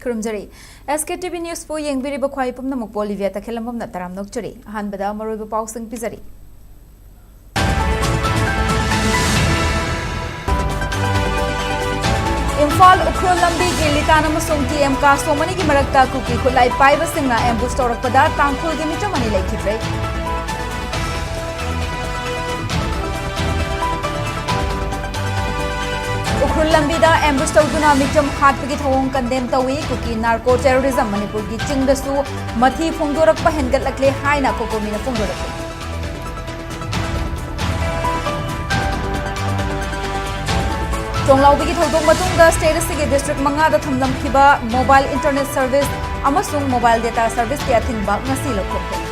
खुरुमजरी SKTV News पो येंगबिरिबा ख्वाइ पुमनमुक OLIVIA तखेलमबम नतराम नोकचरी अहानबदा मरोइबा पाउसिंग पिजरी Imphal Ukhrul लंबी की लितान अमसुंग TM का सोमनी की मरकता कुकी खुलाई पाइबसिंगना एम्बुश तौरकपदा तांखुल की मिचमनी लेखिद्रे उख्रुल लंबीदा एम्बुश तौदुना मिचम हाटपगी थवोंग कंडेम तवी कुकी नार्को टेररिज्म मणिपुर की चिंगदसु मथी फोंगदोरकपा हेनगतलकले हाइना कोकोमीना फोंगदोरकले चोंगलाउबी की थौदोंग मतुंगदा स्टेट सिगे डिस्ट्रिक्ट मंगादा थमलमखिबा मोबाइल इंटरनेट सर्विस अमसुंग मोबाइल डेटा सर्विस के अथिंगबा ngasi लौथोकते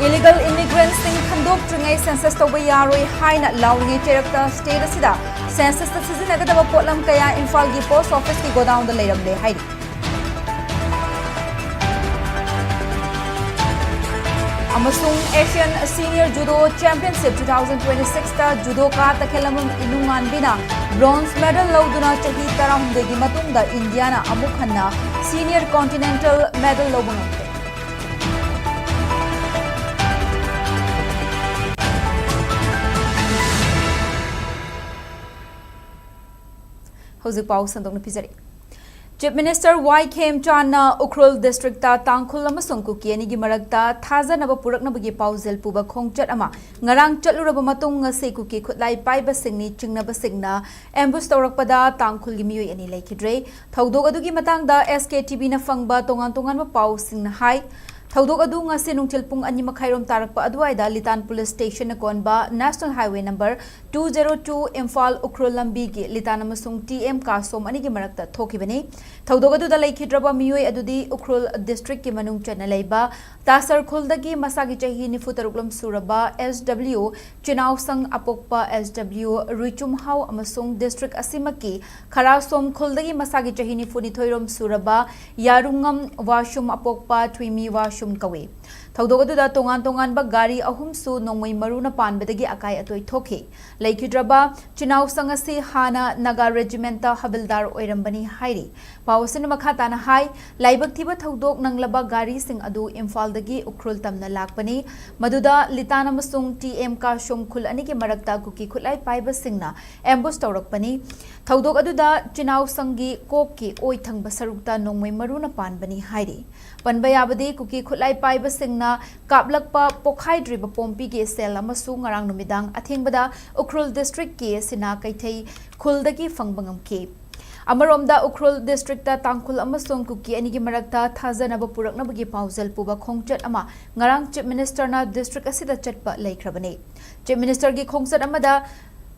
Illegal immigrants sing खंदोक्ट्रिंगै सेंसस तौबा यारोय हाइना लाउंगे चेरक्ता स्टेट असिदा सेंसस ता सिजनगदबा पोटलम कया इंफाल की पोस्ट ऑफिस की गोडाउन दा लेरमले हाइरी अमसुंग एशियन सीनियर जुडो चैंपियनशिप 2026 ता जुडो का तखेलम इनुंगानबिना ब्रोंज मेडल लौदुना चही 13 की मतुंगदा इंडियाना अमुक हन्ना सीनियर कॉन्टिनेंटल मेडल लौबंगते Housing Pau Sandong Pizari. Chief Minister Y. Kem Chana Ukhrul District ta Tangkhul amasung Kukiani gi marakta thazanaba puraknabagi pauzil puba khongchat ama ngarang chatluraba matung ngase kuki khutlai paiba singni chingnaba singna ambush tawrakpada Tangkhul gi miyoi ani lekhidre thaudok adugi matangda SKTV na fangba tongan tongan ba pau singna hai Thaudok adu ngase nungchil pung ani makhairom tarakpa aduaida Litan Police Station na konba National Highway number 202 Imphal Ukhrul lambi gi Litan amasung TM ka som ani gi marakta thokibani Thaudok adu da leikhidraba miyoi adudi Ukhrul district ki manung chana leiba Tasar Khuldagi masagi chahi nifutaruklam suraba SW Chinaw sang apokpa SW Ruichum Hau amasung district asimaki Kharasom Khuldagi masagi chahi nifuni thoirom suraba Yarungam Washum apokpa Twimi Washum Kawe. Thaudogada tongan tongan ba gari ahumsu nongmai maruna panbedagi akai atoi thoke. Laikhidraba Chinaw sangasi hana Naga regimenta habildar oirambani hairi. Pausin makhatana hai laibak thiba thaudok nanglaba gari sing adu Imphal dagi Ukhrul tamna lakpani maduda Litan amasung TM ka shom khul ani ki marakta kuki khulai paiba singna ambush tawrakpani thaudok aduda Chinaw sangi kokki oi thangba sarukta nongmai maruna panbani hairi. Panbayabadi kuki khulai paiba singna kaplakpa pokhaidriba pompi ke sel amasu ngarang numidang athingbada Ukhrul district ke sina kaithei khuldagi fangbangam ke Amaromda Ukhrul district ta Tangkhul amasung kuki ani gi marakta thajanaba puraknabagi pauzal puba khongchat ama ngarang chief minister na district asida chatpa laikhrabani chief minister gi khongchat amada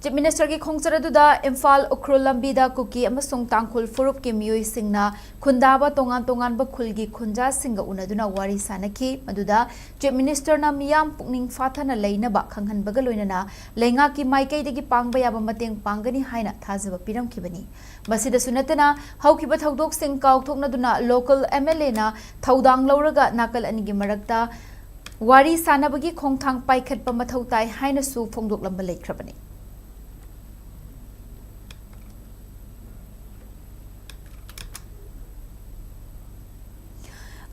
Chief Minister ki khongsaradуда Imphal Ukhrul lambida kuki amasung Tangkhul furup ki miyoi singna khundaba tongan tongan ba khulgi khunja singa unaduna wari sanaki maduda Chief Minister na miyam pukning fathana leinaba khanghanbaga loinana lenga ki maikai degi pangba yaba mateng pangani haina thajaba piramkhibani masida sunatana haukiba thaudok sing kaukthoknaduna local MLA na thaudang lauraga nakal anigi marakta wari sanabagi khongthang paikhatpa mathautai haina su phongdok lamba leikrabani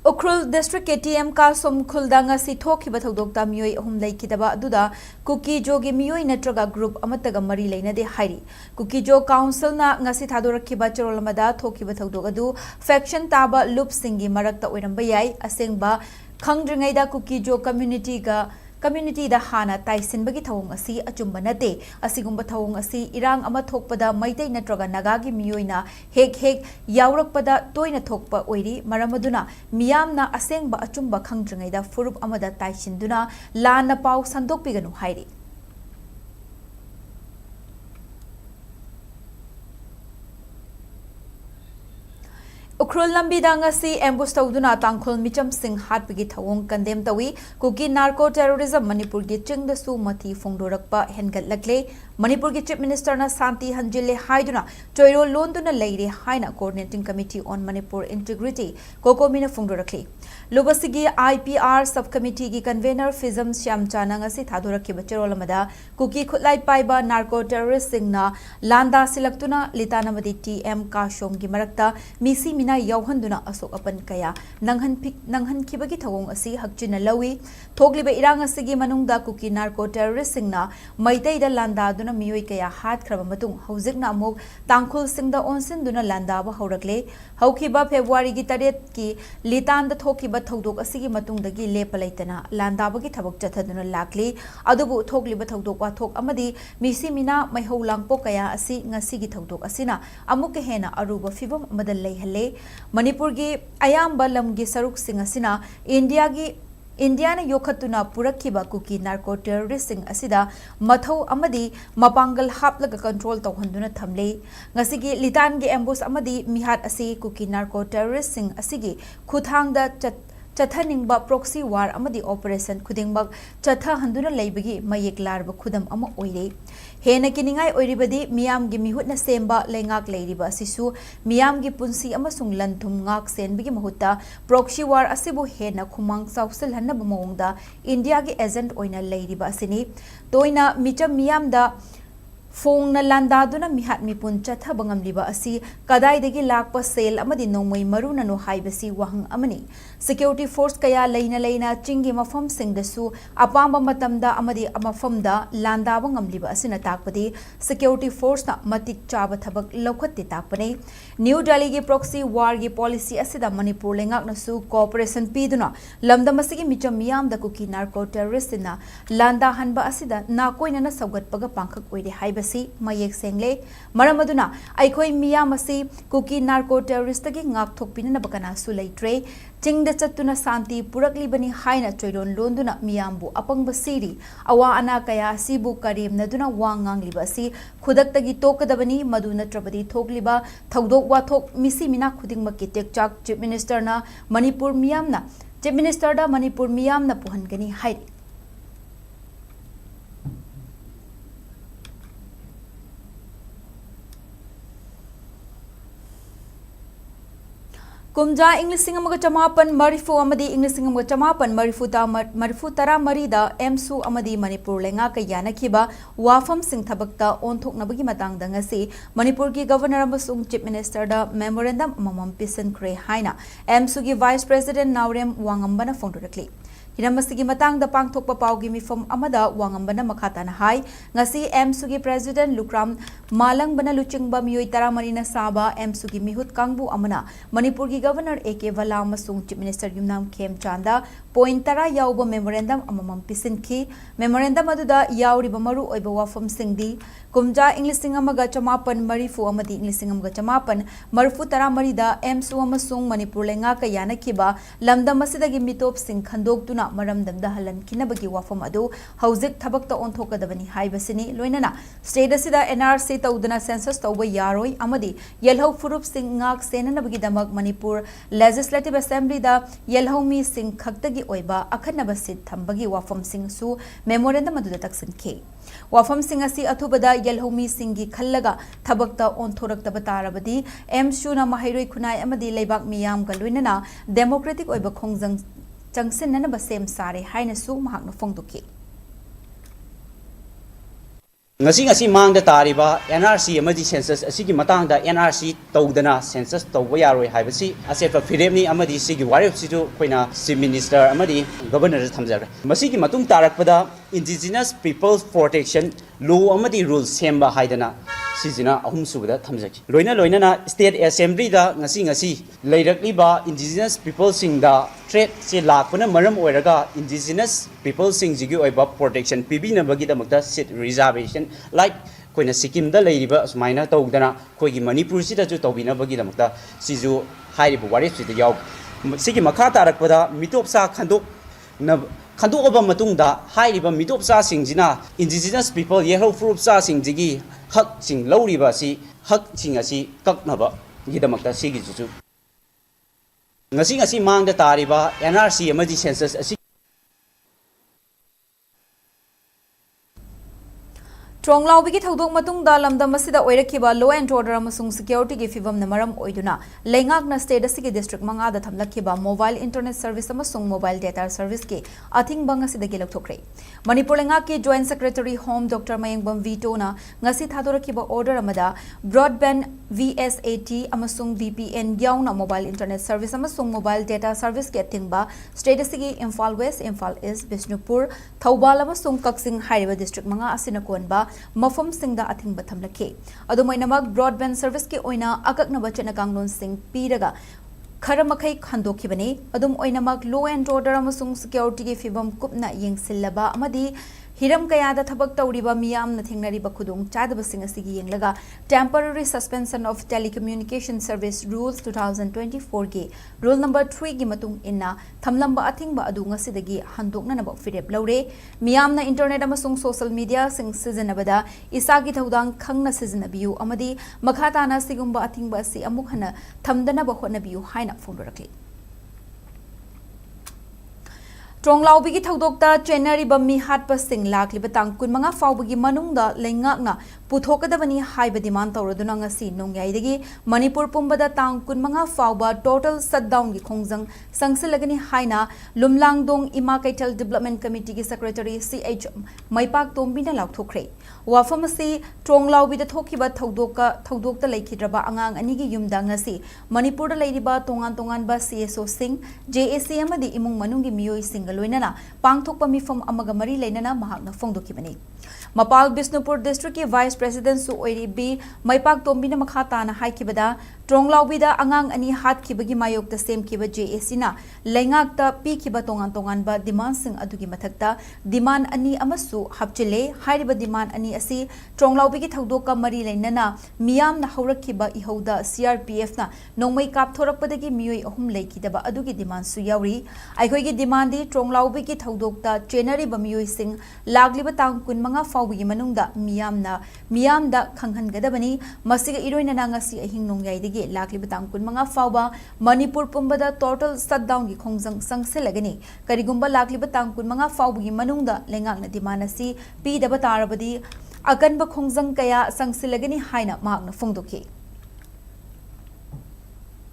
Ukhrul district KTM ka som khuldanga si thokhiba thodokta miyoi ahum leikidaba aduda Kuki Jogi miyoi natraga group amataga mari leina de hairi Kuki Jo council na ngasi thadorakhiba charolamada thokhiba thodok adu faction taba loop singi marakta oiramba yai asengba khangdringaida Kuki Jo community da hana taisinbagi thawong asi achumba nate asigumba thawong asi irang ama thokpada maitai natraga nagagi miyoina hek yaurakpada toina thokpa oiri maramaduna miyamna asengba achumba khangdringaida furup amada taisinduna lana pau sandokpiganu hairi Ukhrul lambida ngasi ambush tawduna Tangkhul micham sing hatpigi thawong condemn tawi kuki narco terrorism Manipur gi chingdasu mathi phongdorakpa hengatlakle Manipur ki Chief Minister na Santi Hanjile haiduna choiro londuna leire haina Coordinating Committee on Manipur Integrity kokomina phungdorakli. Lubasigi IPR Subcommittee ki Convener Fizam Shyamchana ngasi thadoraki bacherolamada kuki khutlai paiba narco terrorist singna landa silaktuna litanamadi TM Kashom gi marakta misi mina yauhanduna asok apan kaya nanghan khibagi thawong asi hakchina lawi thogliba irang asigi manungda kuki narco terrorist singna maitai da landa duna miyoi kaya hat khraba matung haujikna amuk tangkhul singda onsin duna landa ba haurakle haukhiba February gi 8 ki litan da thokiba thodok asigi matungdagi lepalaitana landa bagi thabak chathaduna lakli adubu thokliba thodok wa thok amadi misi mina maihau langpo kaya asi ngasigi thodok asina amuk hena aruba fibam amadal leihalle Manipur gi ayamba lamgi saruk sing asina Indiana yokhatuna purakhiba kuki narco terrorist sing asida mathau amadi mapangal haplaga control tawhanduna thamle ngasigi litan gi ambush amadi mihat asi kuki narco terrorist sing asigi khuthangda chathaningba proxy war amadi operation khudingbak chatha handuna leibagi mayek larba khudam ama oire hena kiningai oiribadi miyam gi mihutna semba lengak leiriba asisu miyam gi punsi amasung lanthum ngak senbigi mahutta proxy war asibu hena khumang sausal hanna bamongda India gi agent oina leiriba asini toina micham miyamda Fong na landa duna mihat mipun chatha bangamliba asi kadai degi lakpa sale amadi nongmoi maruna no haibasi wahang amani security force kaya leina chingi mafam singdasu apamba matamda amadi amafamda landa bangamliba asina takpadi security force na matik chaba thabak lokhatti takpane New Delhi gi proxy war gi policy asida Manipur lengak nasu cooperation piduna lamdam asigi micham miyam da kuki narco terrorist na landa hanba asida na koina na saugat paga pangkhak oide haiba mayek sengle maramaduna aikhoi miyamasi kuki narco terrorist gi ngak thokpina na bakana su leitre chingda chatuna santi purakli bani haina choiron londuna miyambu apangba siri awa ana kaya sibu karim naduna wangang libasi khudaktagi tokadabani maduna trabadi thokliba thodok wa thok misi mina khuding makki tekchak Chief Minister na Manipur miyamna Chief Minister da Manipur miyamna puhangani hai Kumja English Singamaga Chamapan Marifu Amadi English Singamaga Chamapan Marifu Tara Marida Emsu Amadi Manipur Lenga Kayana Kiba Wafam Sing Thabakta on Thok Nabagi Matang Dangasi Manipur ki Governor Amasung Chief Minister da Memorandum Mamam Pisan Kre Haina Emsu ki Vice President Naurem Wangambana Fondorakli Hinamasigi matang da pangthokpa paugi mifam amada wangambana makhatana hai ngasi MSU gi President Lukram Malang bana luchingba miyoi tara marina saba MSU gi mihut kangbu amana Manipur gi Governor AK Vala amasung Chief Minister Yumnam Khem Chanda point tara yauba memorandum amamam pisinki memorandum aduda yauriba maru oiba wafam singdi kumja English singamaga chamapan marifu amadi English singamaga chamapan marfu tara marida MSU amasung Manipur lenga kayana kiba lamdam asidagi mitop sing khandok maramdamda halan kinabagi wafam adu haujik thabakta onthokadabani haibasini loinana state asida NRC tawdana census tawba yaroi amadi yelhau furup sing ngak senanabagi damak Manipur Legislative Assembly da yelhau mi sing khaktagi oiba akhanaba sit thambagi wafam sing su memorandum adu taksinke wafam sing asi athubada yelhau mi singi khallaga thabakta onthoraktaba tarabadi MSU na mahairoi khunai amadi leibak miyam ga loinana democratic oiba khongjang Changsin na basem sare haina su mahakna fongduki ngasi mangda tariba NRC amadi census asigi matangda NRC tawdana census tawba yaroi haibasi asefa firemni amadi sigi warep sidu koina Chief Minister amadi Governor thamjara masigi matung tarakpada Indigenous Peoples Protection Law amadi rules semba haidana Sizina ahum subada thamjaki loina na State Assembly da ngasi leirakliba Indigenous People singda threat se lakpana maram oiraga Indigenous People sing jigi oiba protection pibina bagi damakta seat reservation like koina Sikkim da leiriba sumaina tawdana koigi Manipur sida ju tawbina bagi damakta sizu hairibu warip sida yaw sigi makha tarakpada mitopsa khandok oba matungda hairiba mitopsa singjina Indigenous People yellow fruit sa singjigi hak sing lauriba si hak sing asi kaknaba gidamakta sigi juju ngasi mangda tariba NRC amadi census asi Tronglaubi ki thodok matung da lamdam asida oirakhiba law and order amasung security ki fibam na maram oiduna lengak na state asigi district manga da thamlakhiba mobile internet service amasung mobile data service ki athing bang asida gi lokthokre Manipur lengak ki joint secretary home Dr. Mayengbam Vito na ngasi thadorakhiba order amada broadband VSAT amasung VPN yauna mobile internet service amasung mobile data service ki athingba state asigi Imphal West Imphal East Bishnupur Thoubal amasung Kaksing hariba district manga asina konba Mafum Singda Athing Batham Lake. Adumainamak broadband service ki oina akaknaba chena kanglon sing piraga Karamakai Kandokibani, Adum oinamak law and order amasung security ki fibam kupna yengsilaba amadi Hiram Kayada Tabak Tauriba Miam Nathingnari Bakudung Chadaba Singasigi Yenglaga Temporary Suspension of Telecommunication Service Rules 2024 Gi Rule number 3 Gimatung Inna Thamlamba Athingba Adunga Sidagi Handokna Nabak Firep Laure Miamna Internet Amasung social media sing season abada Isagi Taudang Kangna season abiu Amadi Makhatana Sigumba Athingba Si Amukhana Thamdana Bahona Haina Fundurakli Tronglaubi ki thodokta Chenari bammi hat pasing lakli batang kun mga fawbagi manungda lengakna puthokadabani haiba demand tawraduna ngasi nongyai Manipur pumbada tang kun mga fawba total shutdown gi khongjang sangsilagani haina Lumlangdong Ima Kaital Development Committee ki secretary CH Maipak Tombina lakthokre wafamasi Tronglaubi da thokiba thodokta laikhidraba angang anigi yumda ngasi Manipur da leiriba tongan ba CSO Singh JAC amadi imung manungi miyoi sing Loinana, Pangthokpa mifam amaga mari leinana mahakna fongdokibani. Mapal Bishnupur District ki Vice President Su Oiri B Maipak Tombina Makhatana Haikibada Tronglaubi angang ani hat kibagi mayok ta sem kiba JAC na lengak ta pi kiba tongan ba demand sing adugi mathakta demand ani amasu hapchile hairiba demand ani asi Tronglaubi ki thodokka mari leinana miyam na haurakhiba ihauda CRPF na nongmai kap thorakpadagi miyoi ahum leikidaba adugi demand su yauri aikoi gi demand di Tronglaubi ki thodokta chenari ba miyoi sing lagliba tang kun manga fawgi manungda miyamda khanghangadabani masiga iroina na ngasi ahing nongyai digi lakli batang kun mga fawba Manipur pumbada total shutdown gi khongjang sangsilagani karigumba lakli batang kun mga fawgi manungda lengak na dimana si pi daba tarabadi akanba khongjang kaya sangsilagani haina mahakna fongdoki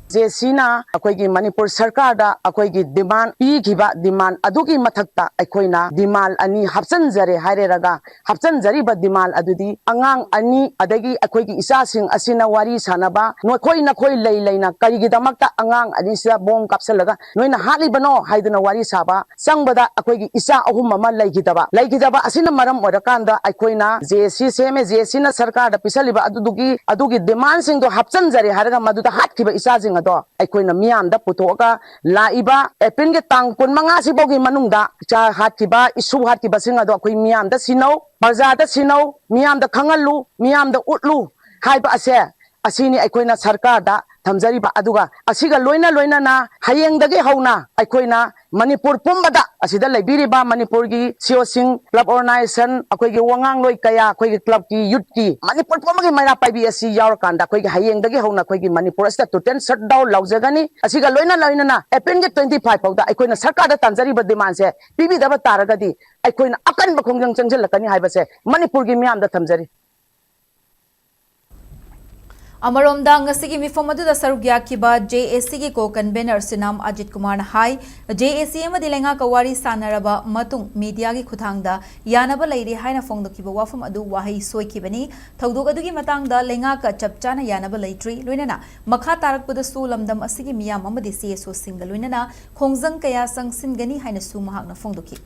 Jesina akoigi Manipur Sarkar da akoigi demand pigiba demand adugi mathakta akoina demand ani hapsan jare haireraga hapsan jari ba demand adudi angang ani adagi akoigi isa sing asina wari sanaba nokoi nakoi leina karigi damakta angang ani sa bom kapsalaga noina hali bano haiduna wari saba sangbada akoigi isa ahum mama leigidaba asina maram orakanda akoina JC seme JC na Sarkar da pisaliba adugi demand sing do hapsan jare hairaga maduda hatkiba isa sing ado aikoina miyamda putoka laiba April ge tang kun manga sibogi manungda cha hatkiba isu hatkiba singa do akoi miyamda sinau barjada sinau miyamda khangalu miyamda utlu haiba ase asini aikoina Sarkar da thamjariba aduga asiga loina na hayengdagi hauna aikoina Manipur pumbada asida laibiriba Manipur gi siosing club organization akoigi wangang loi kaya akoigi club ki youth ki Manipur pumbagi maira paibi asi yaur kanda akoigi hayengdagi hauna akoigi Manipur asta total shutdown laujagani asiga loina na April ge 25 pauda aikoina Sarkar da tanjariba demand se pibi daba taragadi aikoina akan ba khongjang changjal lakani haibase Manipur gi miyam da thamjari Amaromda ngasigi mifom aduda sarugya kiba JAC gi ko convener Sinam Ajit Kumar na hai JAC amadi lenga kawari sanaraba matung media gi khuthangda yanaba leiri haina fongdokiba wafam adu wahai soikibani thodok adugi matangda lenga ka chapchana yanaba leitri loinana makha tarakpada su lamdam asigi miyam amadi CSO single loinana khongjang kaya sangsingani haina su mahakna fongdoki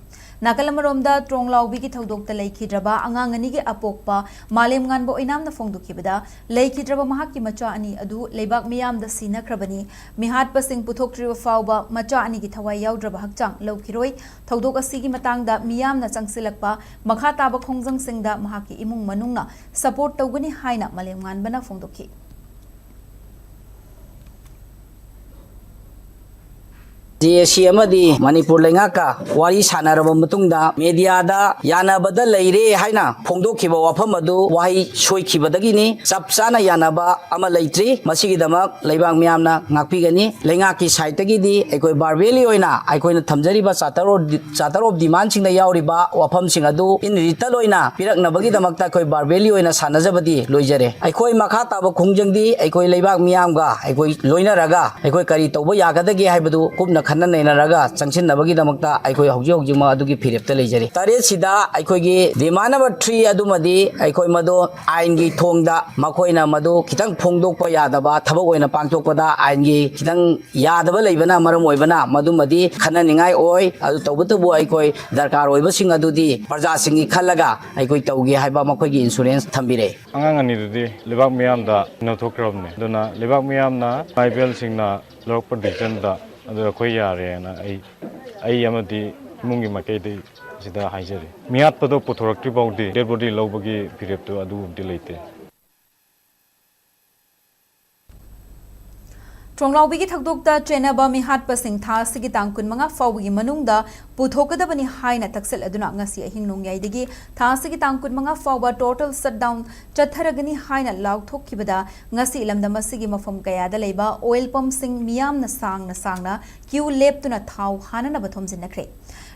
Nakalamaromda Tronglaubi ki thodokta leikidraba angangani gi apokpa malem nganbo inamna fongdokibada leikidraba mahakki macha ani adu leibak miyamda sinakrabani mihat pasing puthoktriba fawba macha ani gi thawai yaudraba hakchang laukiroi thodok asigi matangda miyamna changsilakpa makha taba khongjang singda mahakki imung manungna support tawgani haina malem nganbana fongdoki JSC amadi Manipur lengaka wari sanaraba matungda mediada yanabada leire haina phongdokhiba wafam adu wahi soikhibadagini chapchana yanaba ama leitri masigidamak leibang miyamna ngakpigani lengaki saitagidi ekoi barbeli oina aikoina thamjariba chatarop demand singda yauriba wafam sing adu in rital oina piraknabagi damakta koi barbeli oina sanajabadi loijare aikoi makha taba khungjangdi aikoi leibak miyamga aikoi loinaraga aikoi kari tawba yagadagi haibadu kubna khana nainaraga changsinabagi damakta aikoi hauji ma adugi phirepta leijare tare sida aikoi gi demand number 3 adumadi aikoi mado aingi thongda makoina mado kitang phongdokpa yadaba thabak oina pangthokpada aingi kitang yadaba leibana maram oibana madumadi khana ningai oi adu tawbutubu aikoi darkar oiba sing adudi parja singi khallaga aikoi tawgi haiba makoi gi insurance thambire angangani dudi lebak miyamda nothokrabne duna lebak miyamna tribal singna lokpa decision da adu khoi yare na ai amadi mungi makai sida haijare miyat pado pothorakti baudi dead body lobagi phirep to adu umti leite Tronglaubi thakdokta chenaba mi hat pasing tha sigi tangkun manga fawgi manungda puthokadabani haina taksel aduna ngasi hingnong yaidagi tha sigi tangkun manga fawba total shutdown chatharagani haina laukthokibada ngasi lamdama sigi mafam kayada leiba oil pump sing miyamna sangna queue leptuna thau hanana bathom jinakre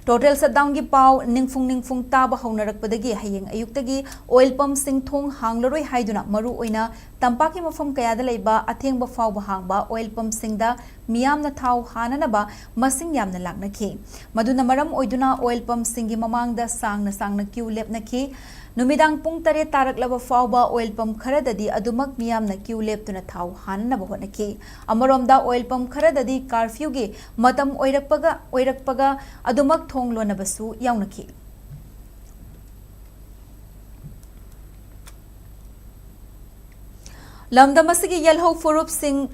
total shutdown gi pau ningfung taba haunarakpadagi hayeng ayuktagi oil pump sing thong hanglaroi haiduna maru oina tampaki mafam kayada leiba athengba fawba hangba oil pump singda miyamna thau hananaba masing yamna laknaki maduna maram oiduna oil pump singi mamangda sangna queue lepnaki numidang pung tare taraklaba fawba oil pump kharadadi adumak miyamna queue leptuna thau hananaba honaki amaromda oil pump kharadadi curfew gi matam oirakpaga adumak thong lonabasu yawnaki lamdamasigi yelho furup sing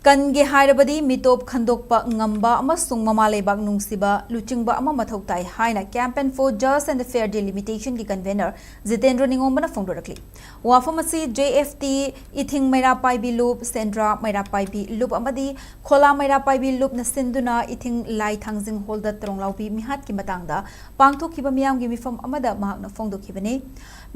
kange hairabadi mitop khandokpa ngamba amasung mamalebak nungsiba luchingba ama mathautai haina campaign for just and fair delimitation gi convener Jitendra Ningombana phongdorakli wafamasi JFT ithing maira paibi loop Sendra maira paibi loop amadi khola maira paibi loop na sinduna ithing lai thangjing holda tronglaubi mihat ki matangda pangthokhiba miyam gi mifam amada mahakna phongdokhibani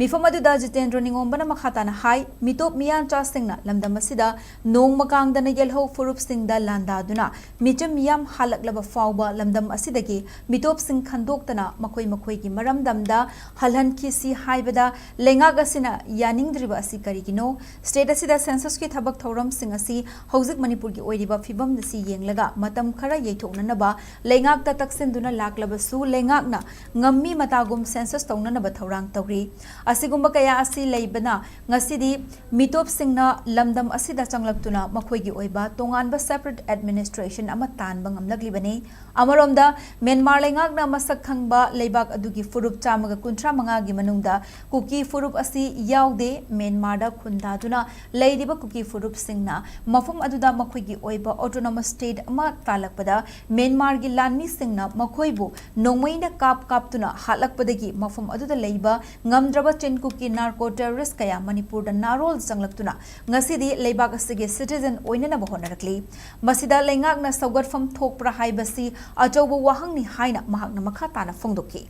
mifam aduda Jitendra Ningombana makhatana hai mitop miyan cha singna lamdamasida nong makangdana yelho furup singda landaduna micham yam halaklaba fawba lamdam asidagi mitop sing khandoktana makoi gi maramdamda halhan khisi haibada lengaga sina yaningdriba asi karigino state asida census ki thabak thoram sing asi hojik manipur gi oiriba fibam dasi yenglaga matam khara yeithoknanaba lengak ta taksinduna laklaba su lengakna ngammi matagum census tawnanaba thorang tawri asigumba kaya asi leibana ngasidi mitop singna lamdam asida changlaktuna makoi gi oiba tonganba separate administration ama tanba ngamlaglibani amaromda Myanmar lengakna masak khangba leibak adugi furup chamaga kuntra manga gi manungda kuki furup asi yaude Myanmar da khundaduna leidiba kuki furup singna mafum aduda makhoi gi oiba autonomous state ama talakpada Myanmar gi lanmi singna makhoibu nongmaina kaptuna halakpadagi mafum aduda leiba ngamdraba chenkuki narco terrorist kaya Manipur da narol sanglaktuna ngasidi leibak asigi citizen oinana honarakli masida lengakna saugatfam thokpra haibasi achauba wahangni haina mahakna makhatana phongdoki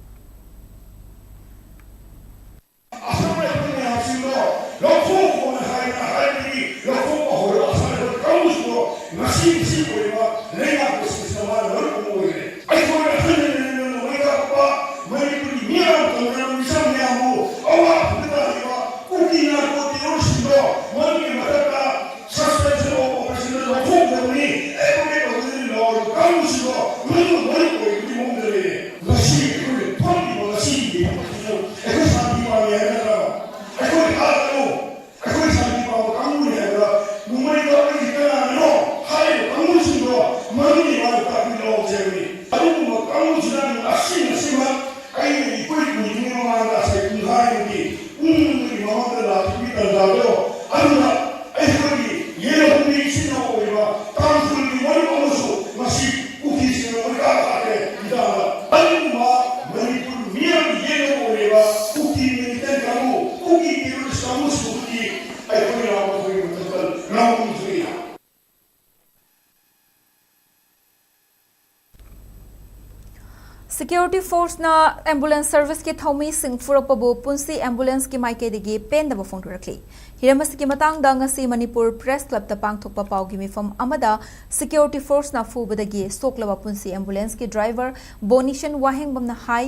Security force na ambulance service ki thaumi sing furakpabu punsi ambulance ki maike degi pen daba phone rakli hiramas ki matang da ngasi Manipur press club ta pangthokpa pawgi mifam amada security force na fubadagi soklaba punsi ambulance ki driver bonishan waheng bamna hai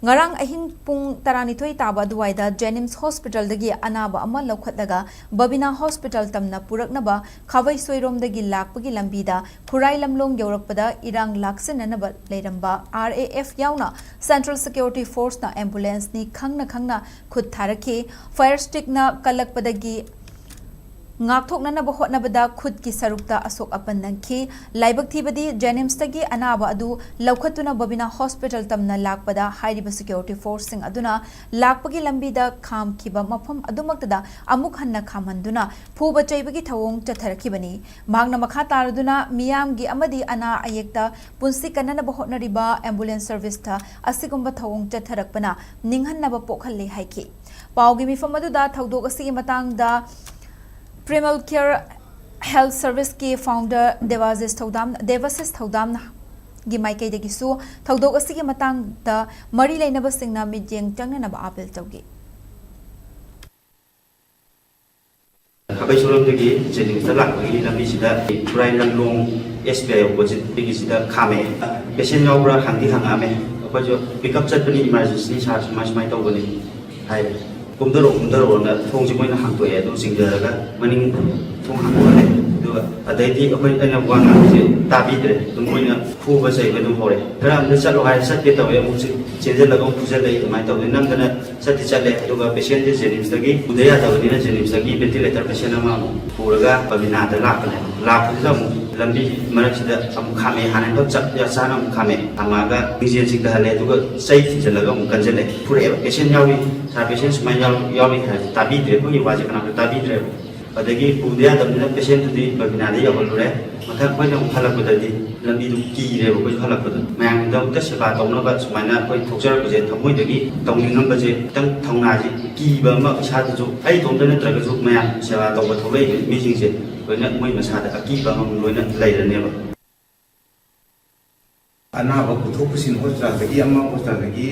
ngarang ahing pung taranithoi taba duwaida Jenims hospital dagi anaba ama lokhatlaga Babina hospital tamna puraknaba khawai soirom dagi lakpagi lambida khurai lamlong yaurakpada irang laksinanaba leiramba RAF yauna Central Security Force na ambulance ni khangna khud tharaki fire stick na kalakpadagi ngakthoknanaba hotnabada khud ki sarukta asok apan nangki laibak thibadi Jenims tagi anaba adu laukhatuna Babina hospital tamna lakpada hairiba security force sing aduna lakpagi lambida kham khiba mafam adumaktada amuk hanna khamanduna phuba chaibagi thawong chatharakibani magna makha taraduna miyamgi amadi ana ayekta punsi kananaba hotnariba ambulance service ta asigumba thawong chatharakpana ninghanaba pokhalle haiki pawgi mifam aduda thawdok asigi matangda Primal Care Health Service ki founder Devasis Thodam gi maike de gisu thodok asigi matang da mari leinaba singna mijeng changnaba apel tawgi Kabai suram degi Jenims da lakpagi lambi sida Purai Lamlong SBI opposite degi sida khame patient yaubra hangdi hangame apajo pick up chatpani emergency charge mai tawbani hai kumdaro na thongji moina hangtoe adu singdaraga maning thong hangone du adaiti akoi aina wanga je tabidre du moina phuba sai bedu hore gram de chalo hai satte tawe mu chenje lagong pujal dei mai tawe nam dana satti chale duga patient je Jenims dagi udaya tawni na Jenims dagi ventilator patient ama puraga Babina da lakna mu lambi maraksida am khame hanan to chap ya sana am khame amaga vision sing da hale duga sai thi jalaga mu kanjale pure patient yawi sa patient smai yawi ha tabidre ko yi waje kana tabidre adagi udaya tamna patient di Babina de yabolure mathak ko jam halakudadi lambi du ki re ko halakud mayang da ta seba tawna ba sumaina ko thokjar ko je thamoi dagi tawning ba je tang thongna ji ki ba ma sa ju ai tom da na tra ju mayang seba tawba thole mi jing je ko na moi ma sa da ki ba ngam loina lairane ba anaba puthopsin hospital dagi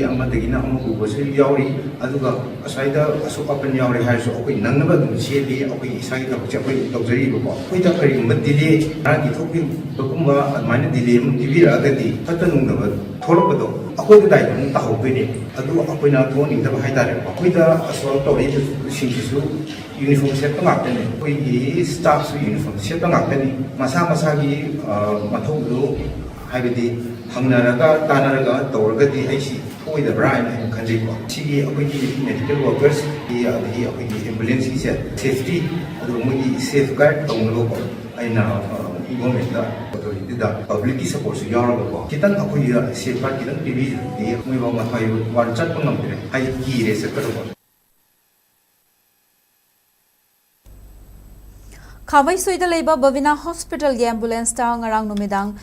amma dagi na amma bubasu yauri aduga asaida asoka pen yauri haiso okoi nangnaba dum cheli okoi isai ta chapoi tawjari ko koi ta kari madili ragi thopi bakumba admane dili mu tibira agadi tatanung na thorapado akoi da dai dum ta hobini adu akoi na thoni da hai tare akoi da asol tori singkisu uniform set ta ngakne koi gi staff su uniform set ta ngakne masa gi mathong do haibidi hangnaraga tanaraga tawragadi aisi thoidabra aina khanjiko sigi akoigi medical workers ki adi akoigi ambulance ki safety adu mogi safeguard tawnago ko aina government da authority da public ki support su yarago ko kitan akoigi safeguard kitan tv di moi ba ma hayu wan chat pangam dire ai ki re sekaro Khawai soida leiba Babina hospital gi ambulance ta ngarang numidang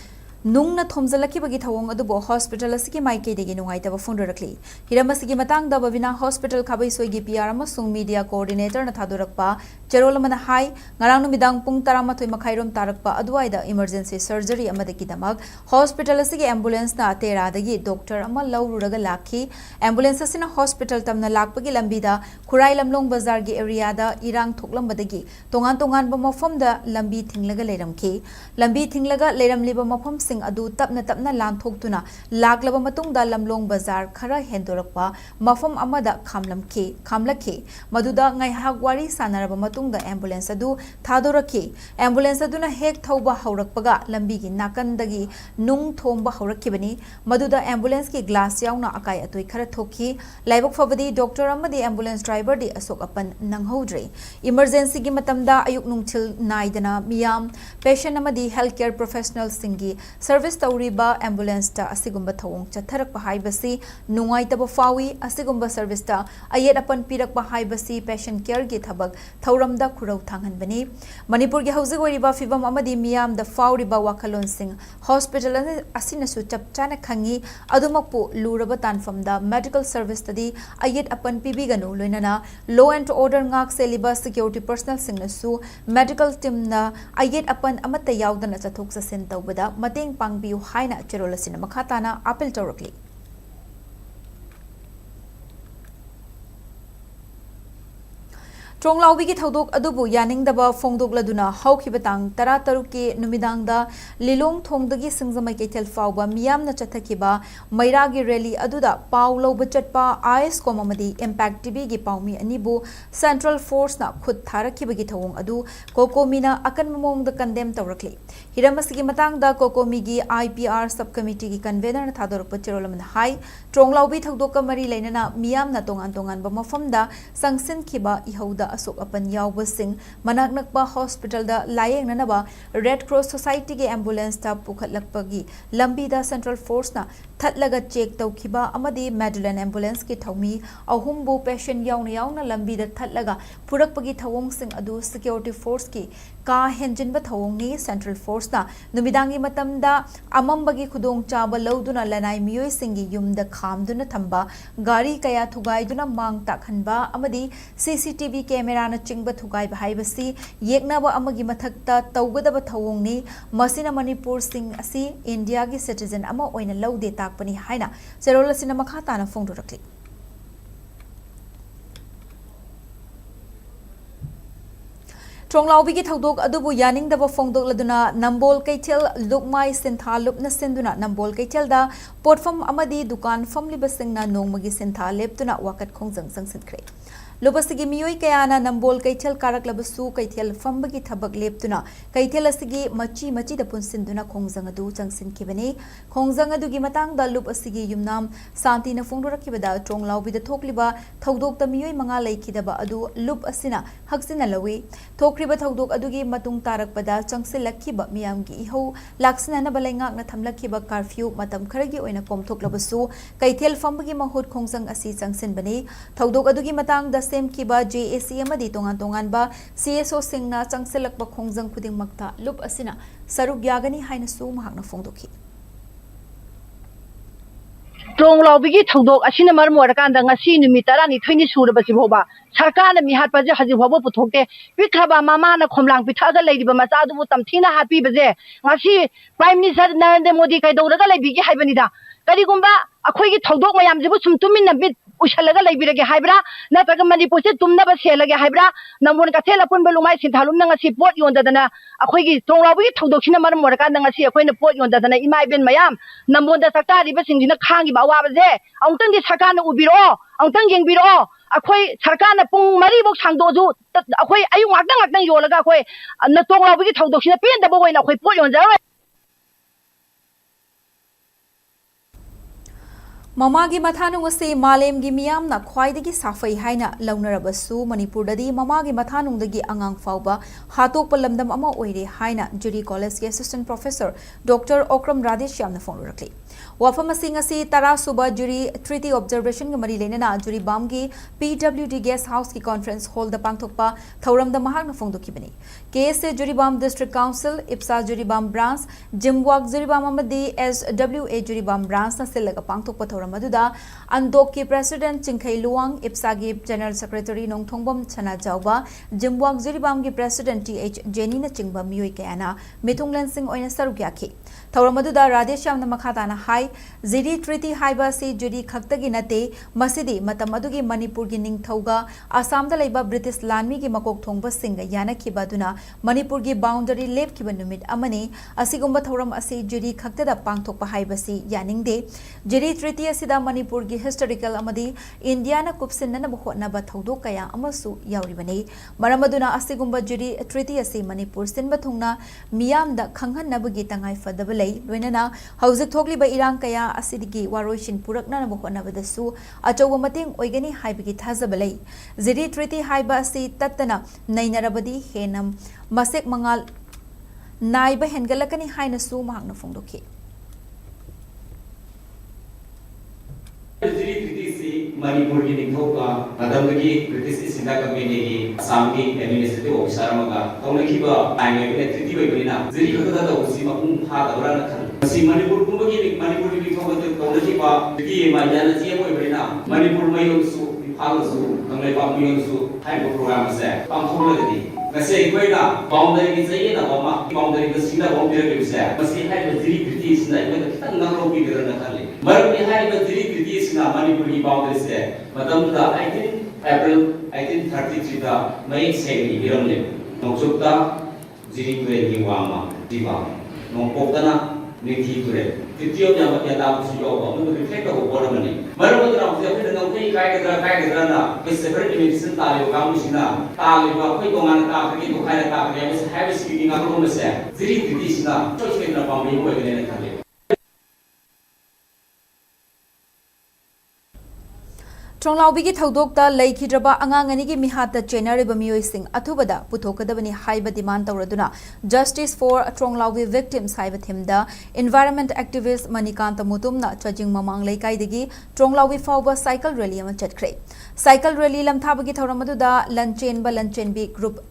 nungna thomjalaki bagi thawong adubo hospital asiki maike degi nungai taba phone rakli hiramasigi matang da Babina hospital khabai soigi PR amasung media coordinator na thadorakpa cherolamana hai ngarang numidang pung 13 makhairom tarakpa aduaida emergency surgery amadaki damak hospital asigi ambulance na tera dagi doctor ama laururaga lakhi ambulance asina hospital tamna lakpagi lambida khurai lamlong bazar gi area da irang thoklam badagi tongan ba mafam da lambi thinglaga leiramki lambi thinglaga leiramliba mafam adu tapna lanthokuna laglaba matungda lamlong bazar khara hendorakpa mafam amada khamlakhe maduda ngai hagwari sanaraba matungda ambulance adu thadoraki ambulance aduna hek thauba haurakpaga lambi gi nakandagi nung thomba haurakibani maduda ambulance ki glass yauna akai atoi khara thoki laibok fabadi doctor amadi ambulance driver di asok apan nanghodre emergency gi matamda ayuk nungthil naidana miyam patient amadi healthcare professional singi service tauriba ambulance ta asigumba thawong chatharakpa haibasi nungaitaba fawi asigumba service ta ayet apan pirakpa haibasi patient care gi thabak thauramda khurau thanghanbani Manipur gi hauzik wariba fibam amadi miyam da fauriba wakhalon sing hospital asina su chapchana khangi adumakpu luraba tanfamda medical service tadi ayet apan pibiganu loinana law and order ngak seliba security personnel sing su medical team na ayet apan amata yaudana chathok sa sen tawbada mateng pangbiu haina cherolasina makhatana apel tawrakli Tronglaubi ki thodok adubu yaningdaba phongdokladuna haukhibetang tara taruki numidangda lilong thongdagi singzamai keitel fawba miyamna chathakiba mairagi rally aduda paulo bachatpa IS komamadi Impact TV gi paumi anibu Central Force na khut tharakibagi thawong adu kokomina akan momongda condemn tawrakli hiramasigi matangda kokomi gi IPR subcommittee gi convener na thadorpa cherolam hai Tronglaubi thodok mari lainana miyamna tongan ba mafamda sangsin khiba ihauda asok apan yaubasing manak nakba hospital da layeng nanaba Red Cross Society ge ambulance ta pukhatlakpagi lambi da Central Force na thatlaga check tawkhiba amadi Madeline ambulance ki thawmi ahumbu patient yauna lambi da thatlaga purakpagi thawong sing adu security force ki ka henjinba thawong ni Central Force na numidangi matamda amambagi khudong chaba lawduna lanai miyoi singi yumda khamduna thamba gari kaya thugaiduna mang takhanba amadi CCTV camera na chingba thugai bahaibasi yeknaba amagi mathakta tawgadaba thawongni masina Manipur sing asi India gi citizen ama oina laude takpani haina serola sina makhata na phongdorakli Tronglaubi ki thodok adubu yaningdaba phongdokladuna Nambol Keitel Lukmai Sintha lupna sinduna Nambol Keitel da portfam amadi dukan famlibasingna nongmagi sintha leptuna wakat khongjang sangsinkhre Lubasigi miyoi kayana Nambol Keitel karaklabasu Keitel fambagi thabak leptuna Keitel asigi machi da punsinduna khongjang adu changsinkibani khongjang adu gi matang da lup asigi yumnam santi na phongdorakibada Tronglaubi da thokliba thodok ta miyoi manga leikidaba adu lup asina haksina lawi thokriba thodok adu gi matung tarakpada changsilakhiba miyamgi iho laksina na balengak na thamlakhiba curfew matam kharagi oina komthoklabasu Keitel fambagi mahut khongjang asi changsinbani thodok adu gi matang da sem kiba JAC amadi tongan ba CSO singna changsilakba khongjang khuding makta lup asina saruk yagani haina su mahakna phongdokhi Tronglaubi gi thodok asina maram warakanda ngasi numit 12 surabasi bhoba sarkar mi hat paje haji bhobo puthokte pikhaba mama na khomlang pithaga leidiba machadu bu tamthina happy baje ngasi prime minister Narendra Modi kai doraga leibigi haibanida karigumba akhoi gi thodok mayam jibu sumtumin na bit ushalaga leibirage haibra nataga Manipur se tumna ba selage haibra namon ka thela pun belumai sinthalum na ngasi pot yonda dana akhoi gi Tronglaubi gi thodok sina maram warakanda ngasi akhoi na pot yonda dana imai ben mayam namon da sakta riba singjina khangi ba wa baje aungtang di sarkar na ubiro aungtang yengbiro akhoi sarkar na pung mari bok sangdoju akhoi ayu ngakdang yolaga akhoi na Tronglaubi gi thodok sina pen da bo na akhoi pot yonja Mamagi mathanung ase malem gi miyam na khwaidagi safai haina launarabasu Manipur dadi mamagi mathanung dagi angang fawba hatok palamdam ama oire haina Jury College ki assistant professor Dr. Okram Radheshyam na phone rakli wafam asing ase tara suba jury treaty observation gi mari lenana jury bam gi PWD guest house ki conference hall da pangthokpa thauram da mahak na phongdoki bani case jury bam district council ipsa jury bam branch jimwak jury bam amadi SWA jury bam branch na selaga pangthokpa Maduda Andok President Chingkhai Luang Ipsagi General Secretary Nongthongbam Chana Jauba Jimwak Zuribam gi President TH Jenny na chingba miyoi kayana Mithunglen Singh oina sarugyakhi Thawramaduda Radheshyam na makhata na hai Ziri Treaty haiba se juri khaktagi nate masidi matam adugi Manipur gi ningthauga Assam da leiba British Lanmi gi makok thongba singa yana khibaduna Manipur gi boundary lep khiba numit amani asigumba thawram ase juri khaktada pangthokpa haiba si yaningde Jiri Treaty asida Manipur gi historical amadi India na kupsinna na bahotna ba thodok kaya amasu yauribani maramaduna asigumba juri treaty ase Manipur sinba thungna miyam da khanghan na bagi tangai fadabalai loinana hauzik thokli ba irang kaya asidigi waroishin purakna na bahotna badasu achowa mating oigani haibagi thazabalai jiri treaty haiba ase tattana nainarabadi henam masek mangal naiba hengalakani haina su mahakna phongdokhi Manipur ki ningthoka madamgi British East India Company ki Assam ki administrative officer amaga kaunaki ba time ne treaty bai bina jiri khada da usi mapung pha dabra na khan si Manipur kumba ki Manipur ki ningthoka te kaunaki ba ki ma yana ji bai bina Manipur mai su pha su kanglai ba mi su hai ko program se pam thongla di kasi koina boundary ki chahiye na ba ma boundary ka sida boundary ke se masi hai ba jiri British na ko kitang na ro bi na khale maram ni hai ba jiri British na Manipur ki boundary se madam da I think April 1833 da May Segi Biramle Noksukta Jiri Ture Giwama Diva Nokoptana Niki Ture Titio Yamata Suyoga reflect of Boromani Maramudra Kai Kaidra with separate medicine Tali Kamushina Tali Pakoman Taki to Kaina Taki was heavy speaking of Romasa Ziri Tisna Church in a Pammy Wagon. Tronglaubi Thodokta Laikidraba Anganganigi Mihata General Bamioising Atubada Putokadabani Haiba demand Raduna Justice for Tronglaubi victims Haibatimda Environment activist Manikanta Mutumna Chajing Mamang Lakaidigi Tronglaubi Fauba Cycle Rally Chatkre Cycle Rally Lamtabagi Tauramaduda Lanchenbi Group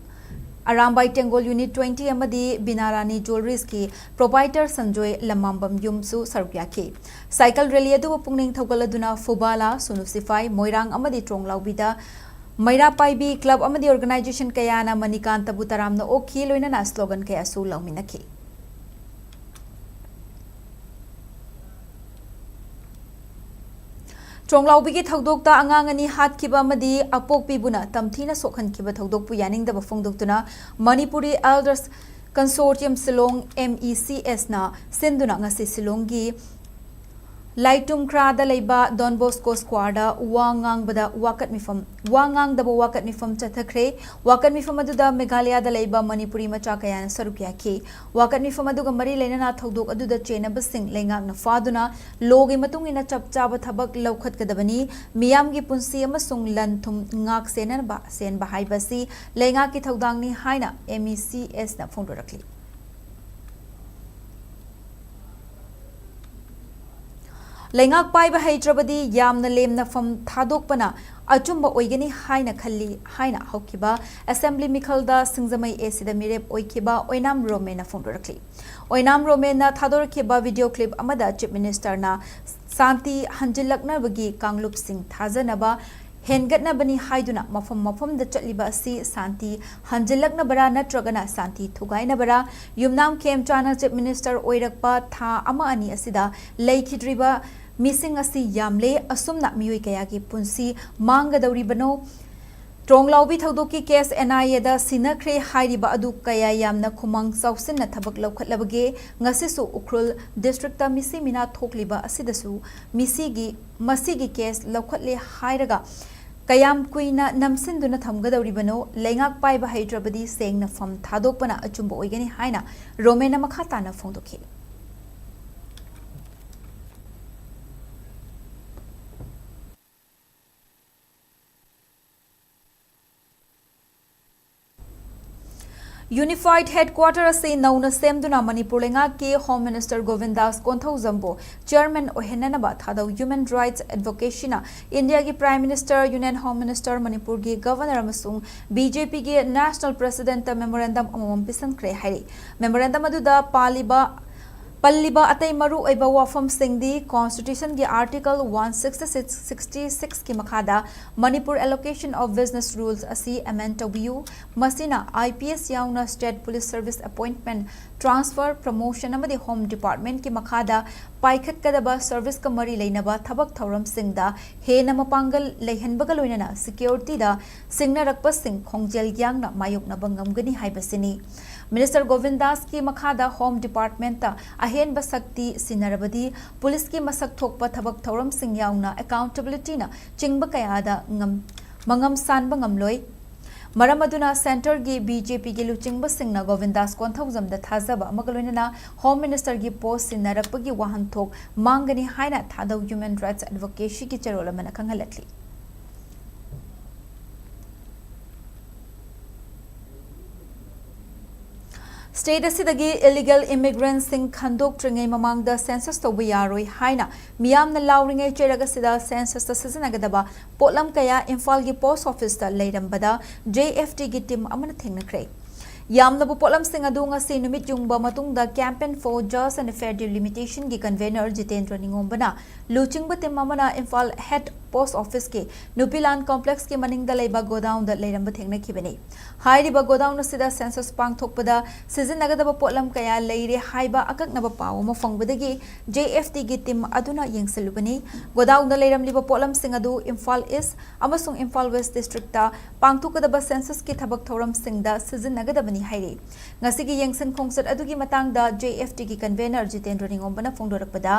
Arambai Tengol Unit 20 Amadi Binarani Jewelries ki proprietor Sanjoy Lamambam Yumsu Sarbyaki Cycle Rally adu Pungning Thogaladuna Fubala Sunusifai Moirang Amadi Tronglaubi Maira Paibi Club Amadi Organization Kayana Manikanta Butaramna Oki Loinana slogan kaya su lauminaki Tronglaubi Thodokta Angangani Hat Kibamadi Apok Pibuna Tamtina Sokan Kiba Thodok Puyaning the Bafungdoktuna Manipuri Elders Consortium Silong MECS na Sinduna Ngasi Silongi Laitum Krada Leba Don Bosco Squada Wangang Bada Wakat Mifam Wangang the Wakat Mifam Chatakre Wakat Mifamaduda Megalia the Leba Manipuri Machakayan Sarupiaki Wakat Mifamaduga Mari Lena Thodok Aduda Chena Basing Lengang Faduna Logi Matung in a Chapchaba Tabak Laukat Kadabani Miamgi Punsi Amasung Lantum Ngak Senan Ba Sen Bahai Basi Lengaki Thodangni Haina MECS na Fundurakli Lengak Paiba Haidrabadi Yamna Lemna from Thadokpana Achumba Oigani Haina Kali Haina Hokiba Assembly Mikalda Singzamai Esida Mirep Oikiba Oinam Romena Fundurakli Oinam Romena Thador Kiba video clip Amada Chief Minister na Santi Hanjilakna Bagi Kanglup Singh Thazanaba Hengatna Bani Haiduna Mafam the Chatliba Si Santi Hanjilakna Bara Natragana Santi Tugaina Bara Yumnam Kem Chana Chief Minister Oirakpa Tha Ama Ani Asida Laikidriba Missing asi yamle asumna miyoi kayagi punsi manga dauri bano Tronglaubi Thodoki case NIA da sinakre hairiba adu kaya yamna khumang sausin na thabak laukhatlabage ngasisu ukrul district ta misi mina thokliba asidasu masigi case laukhatle hairaga Kayam Queen Namsinduna Thamgadori Bano, Lengak Paiba Hydrabadi saying na from Thadopana Achumbo Igani Haina, Romena Makatana Fondoki. Unified Headquarters say Nauna Semduna Manipur Lenga ke Home Minister Govindas Konthau Zambo, Chairman Ohenanaba Thadau Human Rights Advocacy na India ki Prime Minister, Union Home Minister, Manipur ki Governor Amasung, BJP ki National President Memorandum Amam Pisan Kre Hari. Memorandum aduda Palliba Atay Maru Eba Wafam Singdi Constitution ki Article 166 ki Makada Manipur Allocation of Business Rules Asi amend to view Masina IPS Yauna State Police Service Appointment Transfer Promotion Amadi Home Department ki Makada Paikhat Kadaba Service Kamari Lainaba Thabak Thoram Singda He Namapangal Lehenbagaloinana Security da Singna Rakpa Singh Khongjel Yang na Mayuk na Bangam Gani Haibasini Minister Govindas ki Makada Home Department ta Ahen Basakti Sinarabadi Police ki Masak Thokpa Thabak Thoram Singh Yauna Accountability na Chingba Kayada Mangam Sanba Ngamloi Maramaduna Center gi BJP gi Luchingba Singh na Govindas Konthawzam da Thazaba Magaloinana Home Minister gi post Sinarapagi Wahanthok Mangani Haina Thadau Human Rights Advocacy ki Charola Manakanghalatli State asidagi illegal immigrants sing khandok tringai mamang da census to yaroi haina miyam na lauringai cheraga sida census ta sizanagadaba potlam kaya Imphal gi post office ta leirambada JFT gi team amana thengnakhre Yamna Potlam Singh Adunga si numit yung bamatung da campaign for just and fair delimitation gi convener Jitendra Ningombana luching batim mamana Imphal head post office के नुपिलान complex के मनिंगदा लेबा godown दा लेरंब थेंगनखिबनी हाइरिबा godown सिदा census पांगथोकपदा सिजनगदब पोटलम कया लेरे हाइबा अककनब पाव म फंगबदगी JFT की टीम अदुना यंगसलुबनी गोडाउन दा लेरमलिबा पोटलम सिंग अदु इम्फाल ईस्ट अमसुंग इम्फाल वेस्ट डिस्ट्रिक्ट ता पांगथोकदब सेंसस की थबक थौरम सिंगदा सिजनगदबनी हाइरि ngasi yengsan khongset adugi matangda JFT की कन्वेनर जितेंद्र निंगोंबना फोंदोरकपदा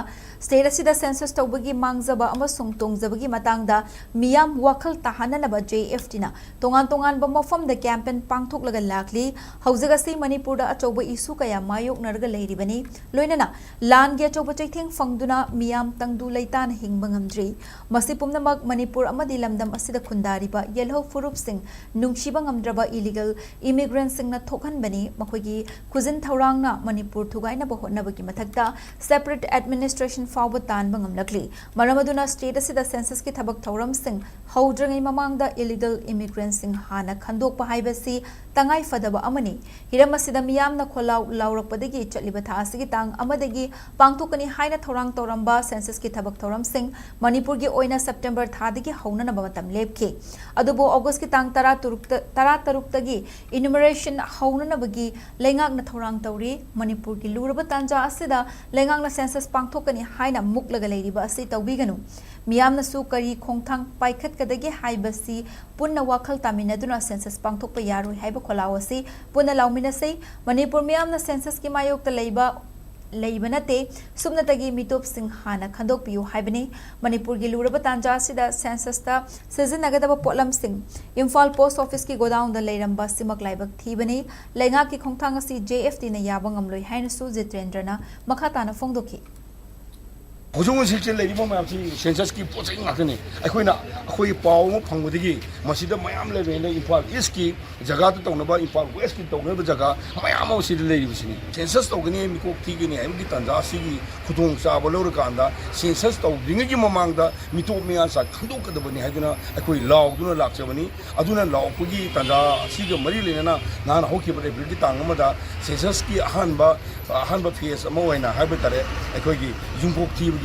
स्टेट असिदा सेंसस तौबगी मांगजबा अमसुंग तोंगजबगी matangda मियाम वाखल ताहाननबा JFT ना तोंगान तोंगान बा मफम द कैंपेन पांगथोकलगा लाखली हौजगसी मणिपुर दा अचौबा इशू कया मायोक नरगा लेरिबनी लोइनना लान गे अचौबा चैथेंग फंगदुना मियाम तंगदु लैतान हिंगबा ngamdri मसि पुमनमक मणिपुर अमदि लमदम असिदा खुंदारिबा येलो फुरुप सिंग नुंगशिबा ngamdraba illegal immigrant सिंग ना थोखनबनी मखोगी खुजिन थौरांगना मणिपुर थुगाइनबा होटनबगी मथक्ता सेपरेट एडमिनिस्ट्रेशन फाउब तानबा ngamlakli मरमदुना स्टेट असिदा सेंसस की थबक थौरम सिंग हौद्रंगै ममांगदा illegal immigrant सिंग हाना खंदोकपा हाइबसी तंगाई फदबा अमनी हिरम असिदा मियामना खोलाउ लाउरकपदगी चलिबा था असिगी तांग अमदगी पांगथोकनी हाइना थौरांग तौरंबा सेंसस की थबक थौरम सिंग मणिपुर की ओइना सेप्टेम्बर थादगी हौननबा मतम लेपखे अदुबो अगस्त की तांग 13 तगी इन्यूमरेशन हौननबगी लेंगाकना थौरांग तौरी मणिपुर की लुरबा तांजा असिदा लेंगाकना सेंसस पांगथोकनी हाइना मुक्लगा लेरिबा असि तौबिगनु मियामनसु करी खोंथांग पाइखतकदगी हाइबसी पुन्ना वाखल तामिनदुना सेंसस पांगथोकपा यारोय हाइबा खोलाव असि पुन्ना लाउमिनसै मणिपुर मियामना सेंसस की मायोक्ता लेइबनते सुमनतगी मिटोप सिंह हाना खंदोकपियु हाइबनी मणिपुर की लुरबा तांजा असिदा सेंससता सिजनगदबा पोटलम सिंह इम्फाल पोस्ट ऑफिस की गोडाउन दा लेरंबा सिमक लाइबक थीबनी लेंगा की खोंथांग असि JFT ना याबा ngamloi हाइनसु जितेंद्रना मखाताना फोंदोखि हजों सिलचे लेरिबो मामसी सेंसस की पोचै ngakni अखोइना अखोइ पाव म फंगबदगी मसिदा मयाम लेबेने इम्फाल ईस्ट की जगह तो तौनबा इम्फाल वेस्ट की तौनबा जगह मयाम म सिद लेरिबसिनी सेंसस तौगनी मिकोक थीगनी आइमगी तंजा सिगी खुदोंग चाबा लौरकांदा सेंसस तौदिंगी ममांगदा मिटोप मिया सा खंदोकदबनी हाइदना अखोइ लाउदुना लाक्चबनी अदुना लाउपगी तंजा सिग मरि लेना नान होखिबले बिल्डी तांगमदा सेंसस की अहानबा फेस अमा ओइना हाइबे तारे अखोइगी जुंगोक थीबगी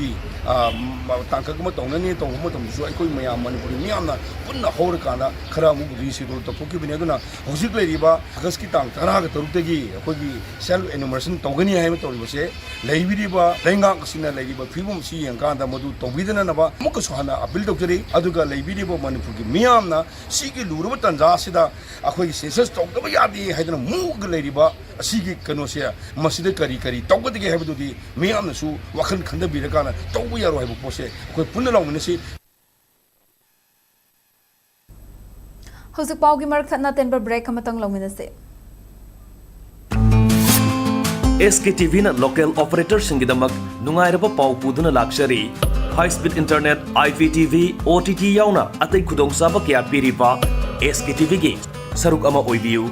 तांकगमा तौननी तौबम तमसु अखोइ मया मणिपुरी मियामना पुन्ना होरकाना खरा मु रिसिडोल तपोकिबने अदुना हौजिक लेरिबा अगस्त की तांग 13 ga 3 तगी अखोइगी सेल्फ एनुमरेशन तौगनी हाइबे तौरिबसे लेबिरिबा लेंगा कसिना लेरिबा फिबम सि यंकांदा मदु तौबिदना नबा मुक सुहाना अपील तौजरी अदुगा लेबिरिबा मणिपुर की मियामना सिगी लुरबा तंजा सिदा अखोइगी सेंसस तौदबा यादी हाइदना मुग लेरिबा असिगी कनोसे मसिदा करी तौगदगे हाइबदुदी मियामनसु वखन खंदबिरकाना तौबु यारो हाइबो पोसे अखोइ पुन्ना लाउमिनसि हौजिक पाउगी मरक थना तेनबर break अमतंग लौमिनसे SKTV na local operator singidamak nungairaba pau puduna lakshari high speed internet IPTV OTT yauna atai khudong saba kya piriba SKTV gi saruk ama oibiu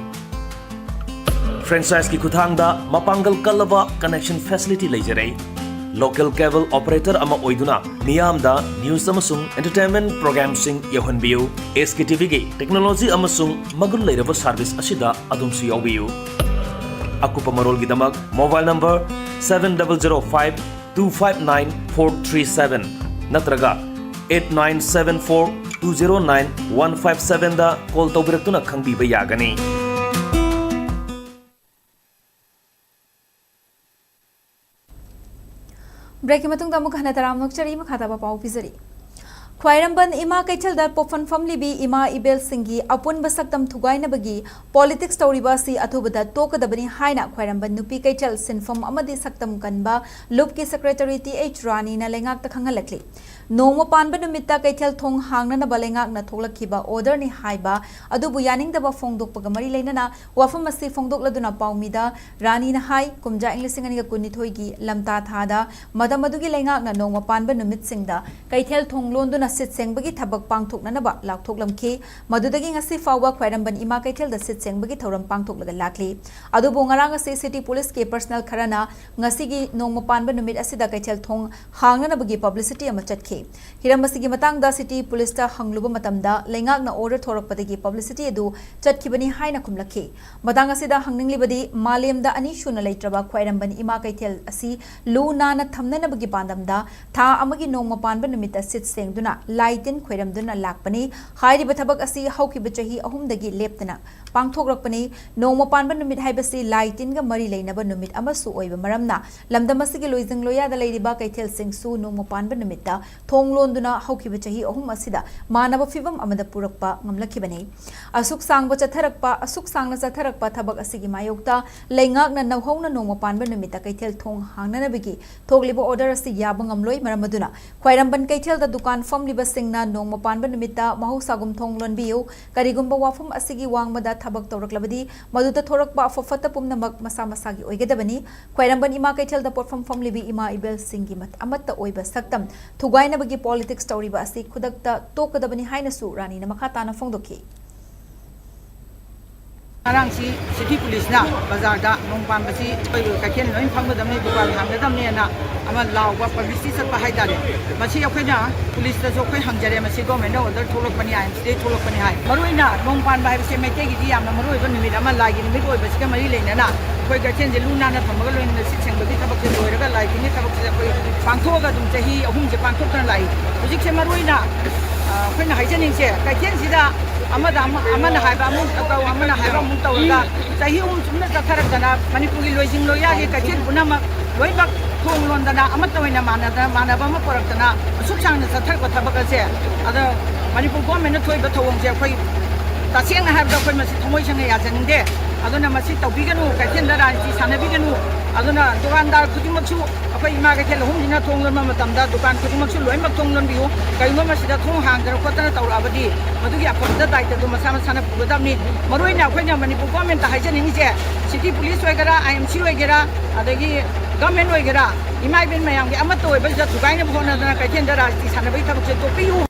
franchise ki khuthangda mapangal kalaba connection facility leijare local cable operator ama oiduna niyamda news amasung entertainment program sing yohanbiu SKTV gi technology amasung magul leiraba service asida adumsi yawiu Akupa Marol Gidamak, mobile number 7005-259-437, Natraga 8974-209-157 da call taubiratuna khangbiba yagani. Break मतुंग दामुक हना तराम नोकचरी मखाता पाउ पिजरी ख्वाइरंबन इमा कैचलदा पोफन फमलिबी इमा इबेल सिंगी अपुन बसक्तम थुगाइनबगी politics तौरिबा सी अथुबदा तोकदबनी हाइना ख्वाइरंबन नुपी कैचल सिनफम अमदी सक्तम कनबा loop की secretary TH रानी ना लेंगाक तखंगलखली नोंग पानबा नुमित्ता कैचल थोंग हांगननबा लेंगाक ना थोलखिबा ऑर्डर नि हाइबा अदुबु यानिंगदबा फोंगदोकपगा मरी लेनना वाफम असी फोंगदोकलदुना पाउमीदा रानी ना हाइ कुमजा इंग्लिसिंग अनिगा कुनिथोई की लमता थादा मदमदुगी लेंगाक ना नोंग पानबा नुमित सिंगदा कैथेल थोंग लोंदुना सिट सेंबगी थबक पांगथोकननबा लाक्थोकलमखी मदुदगी ngasi फाउबा ख्वाइरंबन इमा कैथेल द सिट सेंबगी थौरम पांगथोकलगा लाखली अदुबु ngarang ase city police के पर्सनल खराना ngasi gi नोंग पानबा नुमित असida कैथेल थोंग हांगननबगी पब्लिसिटी अमा चटखे हिरमबसिगी मतंगदा सिटी पुलिस ता हंगलुबा मतमदा लेंगाक ना ऑर्डर थोरकपदगी पब्लिसिटी अदु चटखिबनी हाइना खुमलखी मतंग असida हंगनिंगलिबदी मालेमदा अनि शुना लेत्रबा ख्वाइरंबन इमा कैथेल असि लु नाना थमननबगी पांदमदा था अमगी नोंग पानबा नुमित seat सेंगदुना Laitin Queramduna Lakpani, Heidi Batabakasi, Hokibachahi, Ahumdagi Leptana, Pangtograkpani, no Mopanba Numit Hibasi, Laitinga Mari Lainaba Numit Amasu Oiba Maramna, Lamdamasiki Luizing Loya, the Lady Baka Tel Sing Su, no Mopanba Numita, Tong Londuna, Hokibachahi, Ohumasida, Manaba Fibam Amada Purakpa, Mamlakibani, Asuk Sang Bachatarakpa, Asuk Sang Nasatarakpa, Tabak Asigi Mayokta, Langak na Hona no Mopanba Numita Kaitel Tong Hanganabigi, Toglibo order as the Yabangam Loy Maramaduna, Quairamban Kaitel the Dukan from Libasingna, no Mopanba Numita, Mahusagum Tong Lonbio, Karigumba Wafum Asigi Wangmada Tabak Toraklabadi, Maduta Torakba for Fatapum Namak Masamasagi Oigadabani, Quairamban Ima Kaitel the port from Libi Ima Ibel Singimat, Amata Oiba Saktam, Tugainabagi politics story Basi, Kudakta, Tokadabani Hainasu, Rani Namakatana Fondoki. Arangsi city police na bazar da nongpan basi kakhen loin phangba damni dukan hangda damni na ama law wa publicity sat ba haidare masi akhina police da jokhoi hangjare masi government na order tholok pani ai state tholok pani hai maruina nongpan ba se mete gi di amna maroi ba nimit ama lai gi nimit oi basi ka mari leina na khoi kakhen je luna na thamaga loin na sit sengba gi thabak se loiraga lai gi ni thabak se khoi pangthoga dum chahi ahum je pangthok tan lai hujik se maruina khoi na haijaning se kakhen sida amada amana haiba mu tau amana haiba mu tau ga sahi sumna takharakdana manipuri loising loya ge kakhen punama loibak thong londana amata waina mana ba ma poraktana suksang na sathar ko thabak ase ada manipur government na thoi ba thawong je khoi taseng na habda khoi masi thomoi sang ya janinde aduna masi tawbiganu kakhen da rani sanabiganu aduna dukandar khudimaksu apai ima ga khel hum dina thong lon ma tamda dukan khudimaksu loimak thong lon biu kaima masida thong hangdar khotana tawrabadi madugi apodda daita du masa masana pugadamni maroina khoina manipur government ta haijani ni je city police oigara IMC oigara adagi government oigara imai ben mayam gi amato oi ba tugaina bhona dana kakhen da rani sanabai thabak se topiu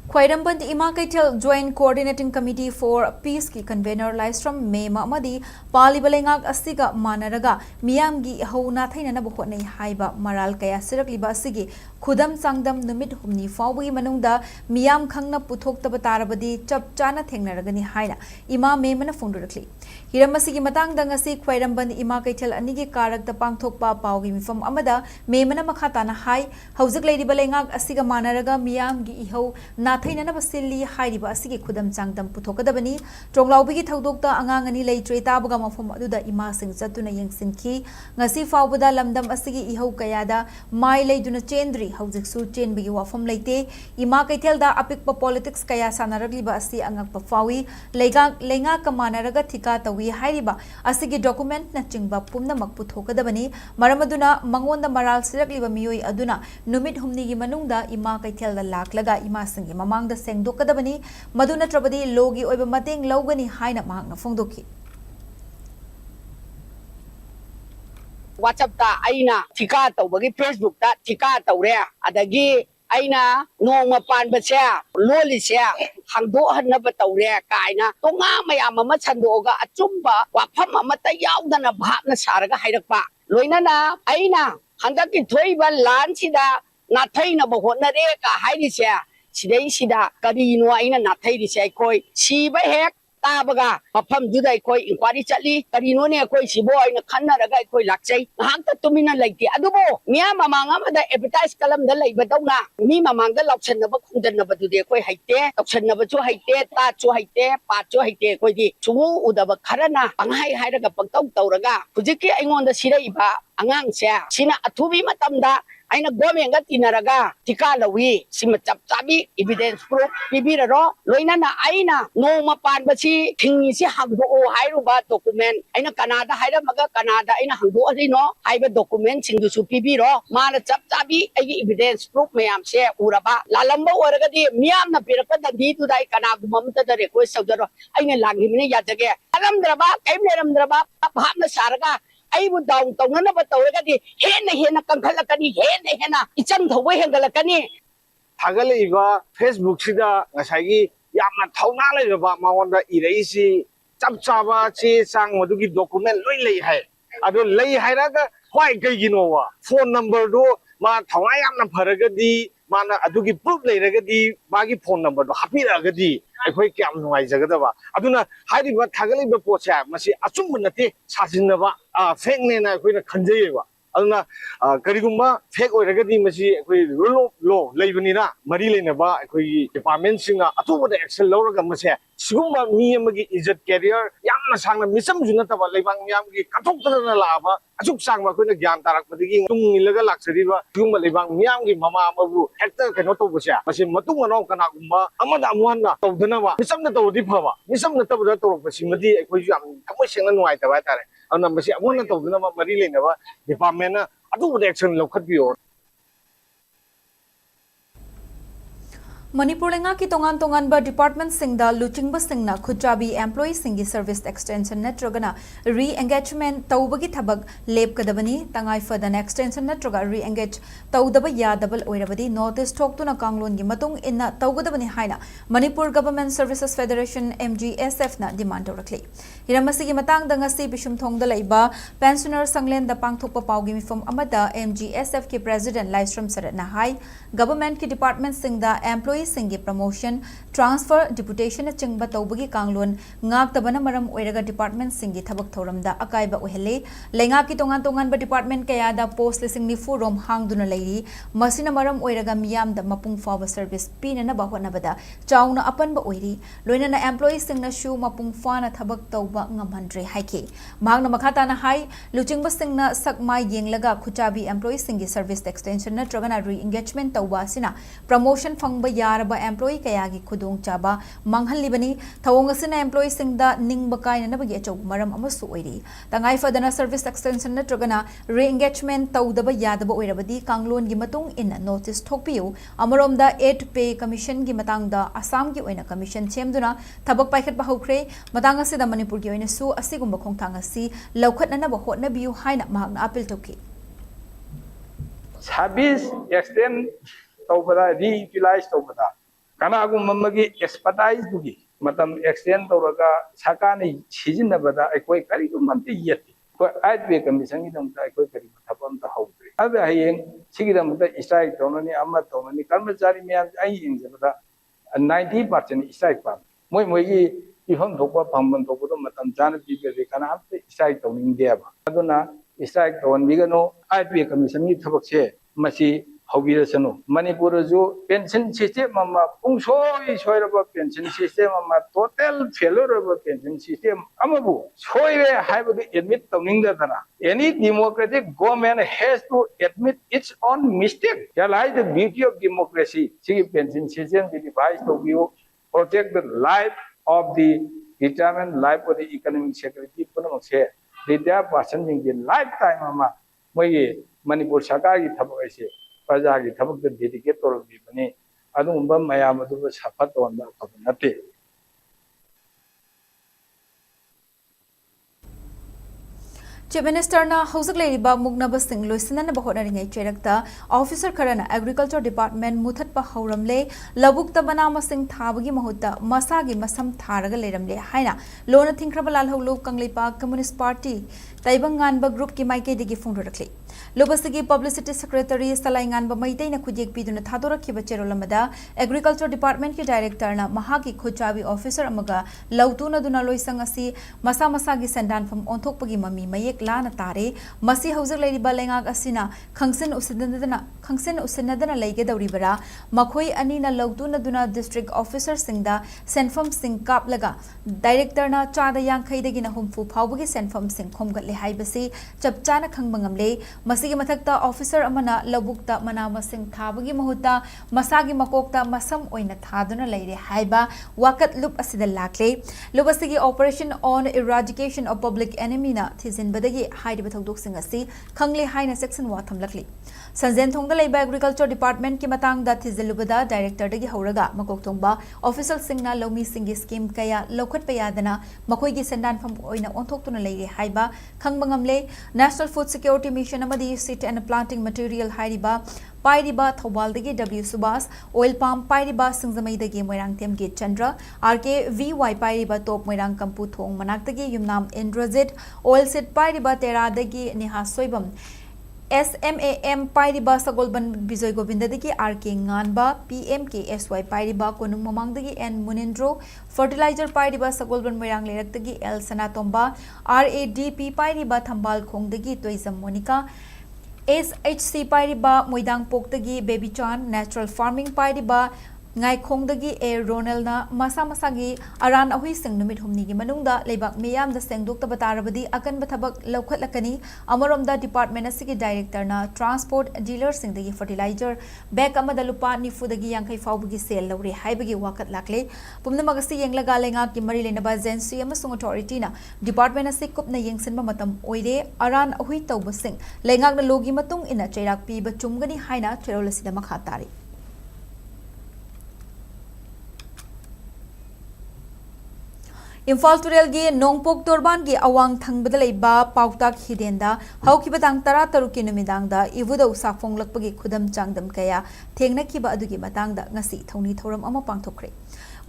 Quairamban Ima Kaitel Joint Coordinating Committee for Peace ki convener Lystrom May Mamadi Pali Balengak Asiga Manaraga Miyamgi Hona Thainana Bokone Haiba Maral Kaya Sirak Liba Sigi Kudam Sangdam Numit Humni Fawi Manungda Miyam Khangna Puthok Tabatarabadi Chap Chana Thengnaragani Haina Ima May Mana Fundurakli Hiramasigi Matang Dangasi Quairamban Ima Kaitel Anigi Karak the Pangthokpa Paugi Mifam Amada May Mana Makhatana Hai Hauzik Lady Balengak Asiga Manaraga Miyamgi Iho Nathayna Basili Haiba Asigi Kudam Sangdam Putokadabani, Tronglaubi Taudoka Angangani Latre Tabagama from Aduda Ima Sing Satuna Yang Sinki, Nasi Faubuda Lamdam Asigi Iho Kayada, Mai Laduna Chendri, Hauzik Su Chen Biwa from Late, Ima Kaitelda Apikpa Politics Kaya Sanaragliba Asi Angak Pafawi, Lenga Kamanaraga Tika Tawi Haiba, Asigi document Nachingba Pumna Makputokadabani, Maramaduna, Mangonda Maral Sirakliba Mioi Aduna, Numit Humnigi Manunda, Ima Kaitelda Laklaga Ima Singi. Among the Sengdokadabani, Maduna Trabadi, Logi, Oiba Mating, Logani, Haina Mahna Fondoki. WhatsApp ta aina tika tawbagi Facebook ta tika tawre adagi aina nongma panba se loli se hangdo hanaba tawre kaina tonga mayam ama chandoga achumba wafam amata yaudana bhapna saraga hairakpa loinana aina handaki thoiba lan sida nathaina bahonare ka hairi se Sidai sida karino aina nathai ri sai koi siba hek tabaga mafam judai koi inquiry chali karino ne koi sibo aina khanna raga koi laksai hangta tumina laiti adubo miya mamanga ma da advertise kalam da laiba dauna mi mamanga lauksan na ba khungdan na ba dude koi haite lauksan na ba chu haite ta chu haite pa chu haite koi di chumu udaba kharana panghai hairaga pangtau tauraga hujiki aingonda sirai ba angang se sina athubi matamda aina government ga tinaraga tika lawi sima chap chabi evidence proof bibiraro loinana aina no mapan basi thingni si hangdo o hairuba document aina Canada haira maga Canada aina hangdo ari no haiba document singdu su bibiro mana chap chabi ai evidence proof mayam se uraba lalamba oraga di miyam na piraka dandi tu dai kana gumamta da request saudaro aina langi mine yadage alamdraba kaimleramdraba bhamna saraga Aibu daung tau nana ba tau lagi hena kangkalakani hena icam thawe hengalakani thagale iba Facebook sida ngasagi yamna thauna le ba maonda ireisi chapchaba che sang madugi document loi lei hai ado lei hai ra ga hwai kai gino wa phone number do ma thauna yamna pharagadi mana adugi proof leiragadi magi phone number do hapiragadi akhoi kyam nuai jagadaba aduna hairiba thagaliba pocha masi achum nate sajinaba fake ne na akhoi na khanjayeba aduna karigumba fake oiragadi masi akoi rule of law leibanina mari leinaba akoi department singa atoba action lawraga mase sigumba mi amagi ijat career yamna sangna misam juna taba leibang miyamgi kathokdana laaba asuk sangma koina gyan tarak padigi tungilaga laksariba sigumba leibang miyamgi mama amabu hekta keno tobase masi matung anong kanagumba amada amuhanna tawdana misamna tawdi phaba misamna tabda torokpasi madi akoi yam kamoi sengna nuai taba tare ana masi amuhanna tawdana mari leinaba department na adu action lokhatbiyo Manipur lenga ki tongan ba department singda luchingba singna khuchabi employee singi service extension netrogana re-engagement tawbagi thabak lep kadabani tangai fadana extension netroga re-engage tawdaba yadabal oirabadi notice thoktuna kanglon gi matung inna tawgadabani haina Manipur Government Services Federation MGSF na demand torakli hiramasi gi matang danga si bishum thongda laiba pensioner sanglen da pangthokpa pawgi mifam amada MGSF ki president Laisram Sarat na hai government ki department singda employee singi promotion transfer deputation na chingba tawbagi kanglon ngak tabana maram oiraga department singi thabak thoramda akaiba ohele lenga ki tongan ba department kaya da post lising ni fu rom hangduna leiri masina maram oiraga miyam da mapung fawa service pina na bahona bada chauna apan ba oiri loina na employee singna shu mapung fana thabak tawba ngamhandre haike magna makhata na hai luchingba singna sakmai yenglaga khuchabi employee singi service extension na tragana re engagement tawba sina promotion fangba yaraba employee kayagi khudong chaba manghalibani thawong asina employee singda ningba kaina nabagi achau maram amasu oiri tangai fadana service extension na tragana re engagement tawdaba yadaba oirabadi kanglon gi matung in notice thokpiu amaromda 8 pay commission gi matangda assam gi oina commission chemduna thabak paikhat ba hokre matang asida manipur gi oina su asigumba khongthang asi laukhat na ba hotna biu haina mahakna appeal toki service extend tawbada reutilize tawbada kanagum mamagi expertise dugi matam extend tawraga sakani sijinnabada aikoi karigum mamti yeti ko IPA commission gi damta aikoi kari thapam ta hawdri abe hayeng sigidamta strike tawmani amma tawmani karmachari miyam ai injabada 90% strike pa moi gi ifam thokpa phambon thokdo matam jana bibe kana apte strike tawning deba aduna strike tawn bigano IPA commission gi thabakse masi hawbirasanu Manipur jo pension system ama pungsoi soiraba pension system ama total failure of pension system amabu soire haibu admit tawninga dana any democratic government has to admit its own mistake that lies the beauty of democracy see pension system be devised to you protect the life of the retirement life of the economic security punamakse retired person in the lifetime ama moi Manipur sarkar gi thabak ase Pajagi thabak the dedicate or bibani adumba mayamadu sapat on the kabinate Chief Minister na Hausak Leiriba Mugnaba Singh Loisana na bahonari cherakta officer karana agriculture department muthat pa hauramle labuk tabana masing thabagi mahutta masagi masam tharaga leiramle haina lona thinkraba lal hawlo kanglipa communist party taibangan ba group ki maike digi phone rakle Lobasigi publicity secretary Salaingan ba maitai na khujek piduna thadora khiba cherolamada agriculture department ki director na mahagi khochabi officer amaga lautuna duna loisang asi masa gi sandan pham onthokpagi mami mayek lana tare masi hauzak leiriba lengak asina khangsen usinadana leige dauribara makhoi ani na lautuna duna district officer singda senfam sing kaplaga director na chada yankhai dagi na humfu phawbagi senfam sing khomgatle haibasi chapchana khangbangamle masigi mathakta officer amana labukta mana masing thabagi mahuta masagi makokta masam oina thaduna leire haiba wakat loop asida lakle lubasigi operation on eradication of public enemy na thizin badagi haidiba thodok sing asi khangle haina section wa thamlakli sanjen thongda leiba agriculture department ki matang da thizilubada director dagi hauraga makok thongba official singna lomi singi scheme kaya lokhat payadana makoi gi sendan pham oina onthok tuna leire haiba khangbangamle national food security mission amadi seed and planting material hairiba pairiba thobaldagi W Subas oil palm pairiba singzamaidagi moirang temge Chandra RK VY pairiba top moirang kampu thong manaktagi yumnam Indrajit oil seed pairiba teradagi Neha Soibam SMAM pairiba Sagolban Bijoy Govindadagi RK Nganba PMKSY pairiba konung mamangdagi N Munindro fertilizer pairiba Sagolban moirang leraktagi L Sanatomba RADP pairiba Thambal Khongdagi Toizam Monica SHC पाइरिबा मोइदांग पोक्तगी baby चान natural farming पाइरिबा ngaikongdagi a ronalna masa masagi aran ahui sing numit humni gi manungda leibak miyam da sengdok ta batarabadi akan bathabak lokhat lakani amarom da department asigi director na transport dealer sing dagi fertilizer bag amada lupa nifu dagi yankai fawbugi sale lawri haibagi wakat lakle pumna magasi yenglaga lenga ki mari lena ba agency amasung authority na department asig kupna yengsinba matam oire aran ahui tawbasing lengak na logi matung ina chairak pi ba chumgani haina cherolasida makhatari Imphal turelgi nongpok torbangi awang thangbada leiba pautak hidenda haukiba tang tara taruki numidangda ibuda usafong lakpagi khudam changdam kaya thengnakiba adugi matangda ngasi thoni thoram ama pangthokre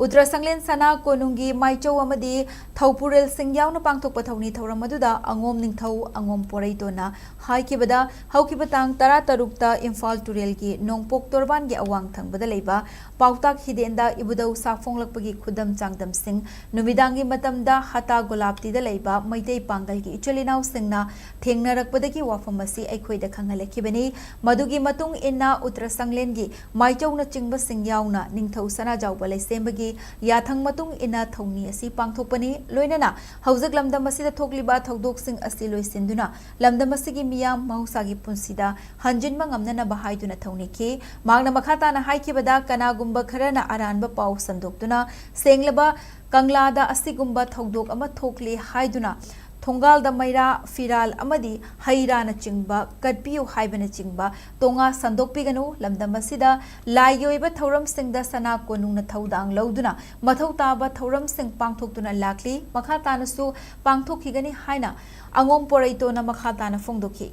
Udra Sanglen Sana Konungi Maicho Amadi Taupurel Singyaw na pangtok patawni Tauramaduda Angom Ningthaw Angom Poraito na Haikibada Haukibatang Tara Tarukta Imphal Turelgi Nongpok Torbangi Awang Thangbada Leiba Pautak Hidenda Ibudaw Safong Lakpagi Khudam Changdam Singh Numidangi Matamda Hata Golapti da Leiba Maitei Pangalgi Ichalinaw Singna Thengnarakpadagi Wafamasi Aikhoida Khangalekibani Madugi Matung Inna Udra Sanglengi Maicho na Chingba Singyaw na Ningthaw Sana Jawba Leisembagi Yathang matung ina thongni asi pangthokpani loinana haujak lamdam asida thokliba thodok sing asi loisinduna lamdam asigi miyam mahusagi punsida hanjinma ngamnana bahaiduna thongni ki magna makhata na haikibada kanagumba kharana aranba pau sandoktuna senglaba kanglada asigumba thodok ama thokli haiduna Thongal da Maira Firal Amadi Haira na Chingba Kadpiu Haibana Chingba Tonga Sandok Piganu Lamdamasida Layoiba Thoram Singh da Sana Konung na Thaudang Lauduna Mathau Taba Thoram Singh Pangthokuna Lakli Makhatana su Pangthokigani Haina Angom Poraito na Makhatana Fongdoki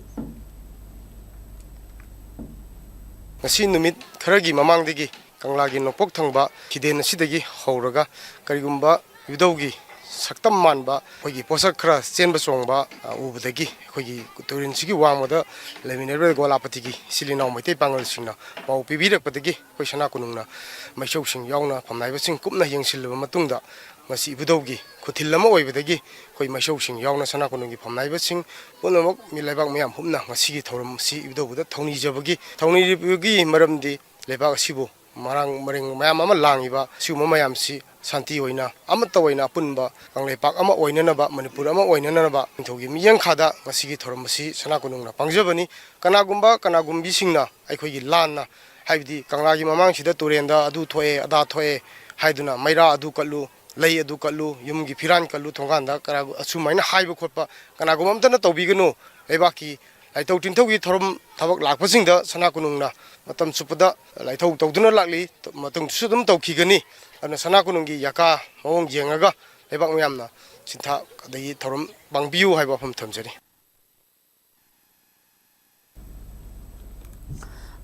Ngasi numit kharagi mamangdagi kanglagi nopok thangba hiden asidagi hauraga karigumba vidaugi saktam manba khogi posak khra chenba chongba ubudagi khogi turin sigi wangmada leminere golapati gi silinaw maitei pangal singna pau pibirak patagi khoisana kunungna maisau sing yauna phamnaiba sing kupna yengsilba matungda ngasi budaugi khuthilama oibadagi khoi maisau sing yauna sana kunungi phamnaiba sing punamak milaibak mayam humna ngasi gi thoram si budabuda thongni jabagi maramdi lebak asibu marang maring mayam ama langiba siuma mayam si Santi oina amata oina punba kanglepak ama oinanaba Manipur ama oinanaba inthogi miyang khada ngasigi thoramasi sanakunungna pangjabani kanagumbi singna aikhoi lanna haibdi kanglagi mamang sida turenda adu thoe ada thoe haiduna maira adu kallu lei adu kallu yumgi phiran kallu thonganda karagu asumaina haiba khotpa kanagum amtana tawbiganu lebaki laithau tinthogi thoram thabak lakpasingda sanakunungna matam supada laithau tawduna lakli matung sudum tawkhigani ana sanakunungi yaka mawong jengaga lebak mayamna sintha kadai thoram bangbiu haiba pham thamjari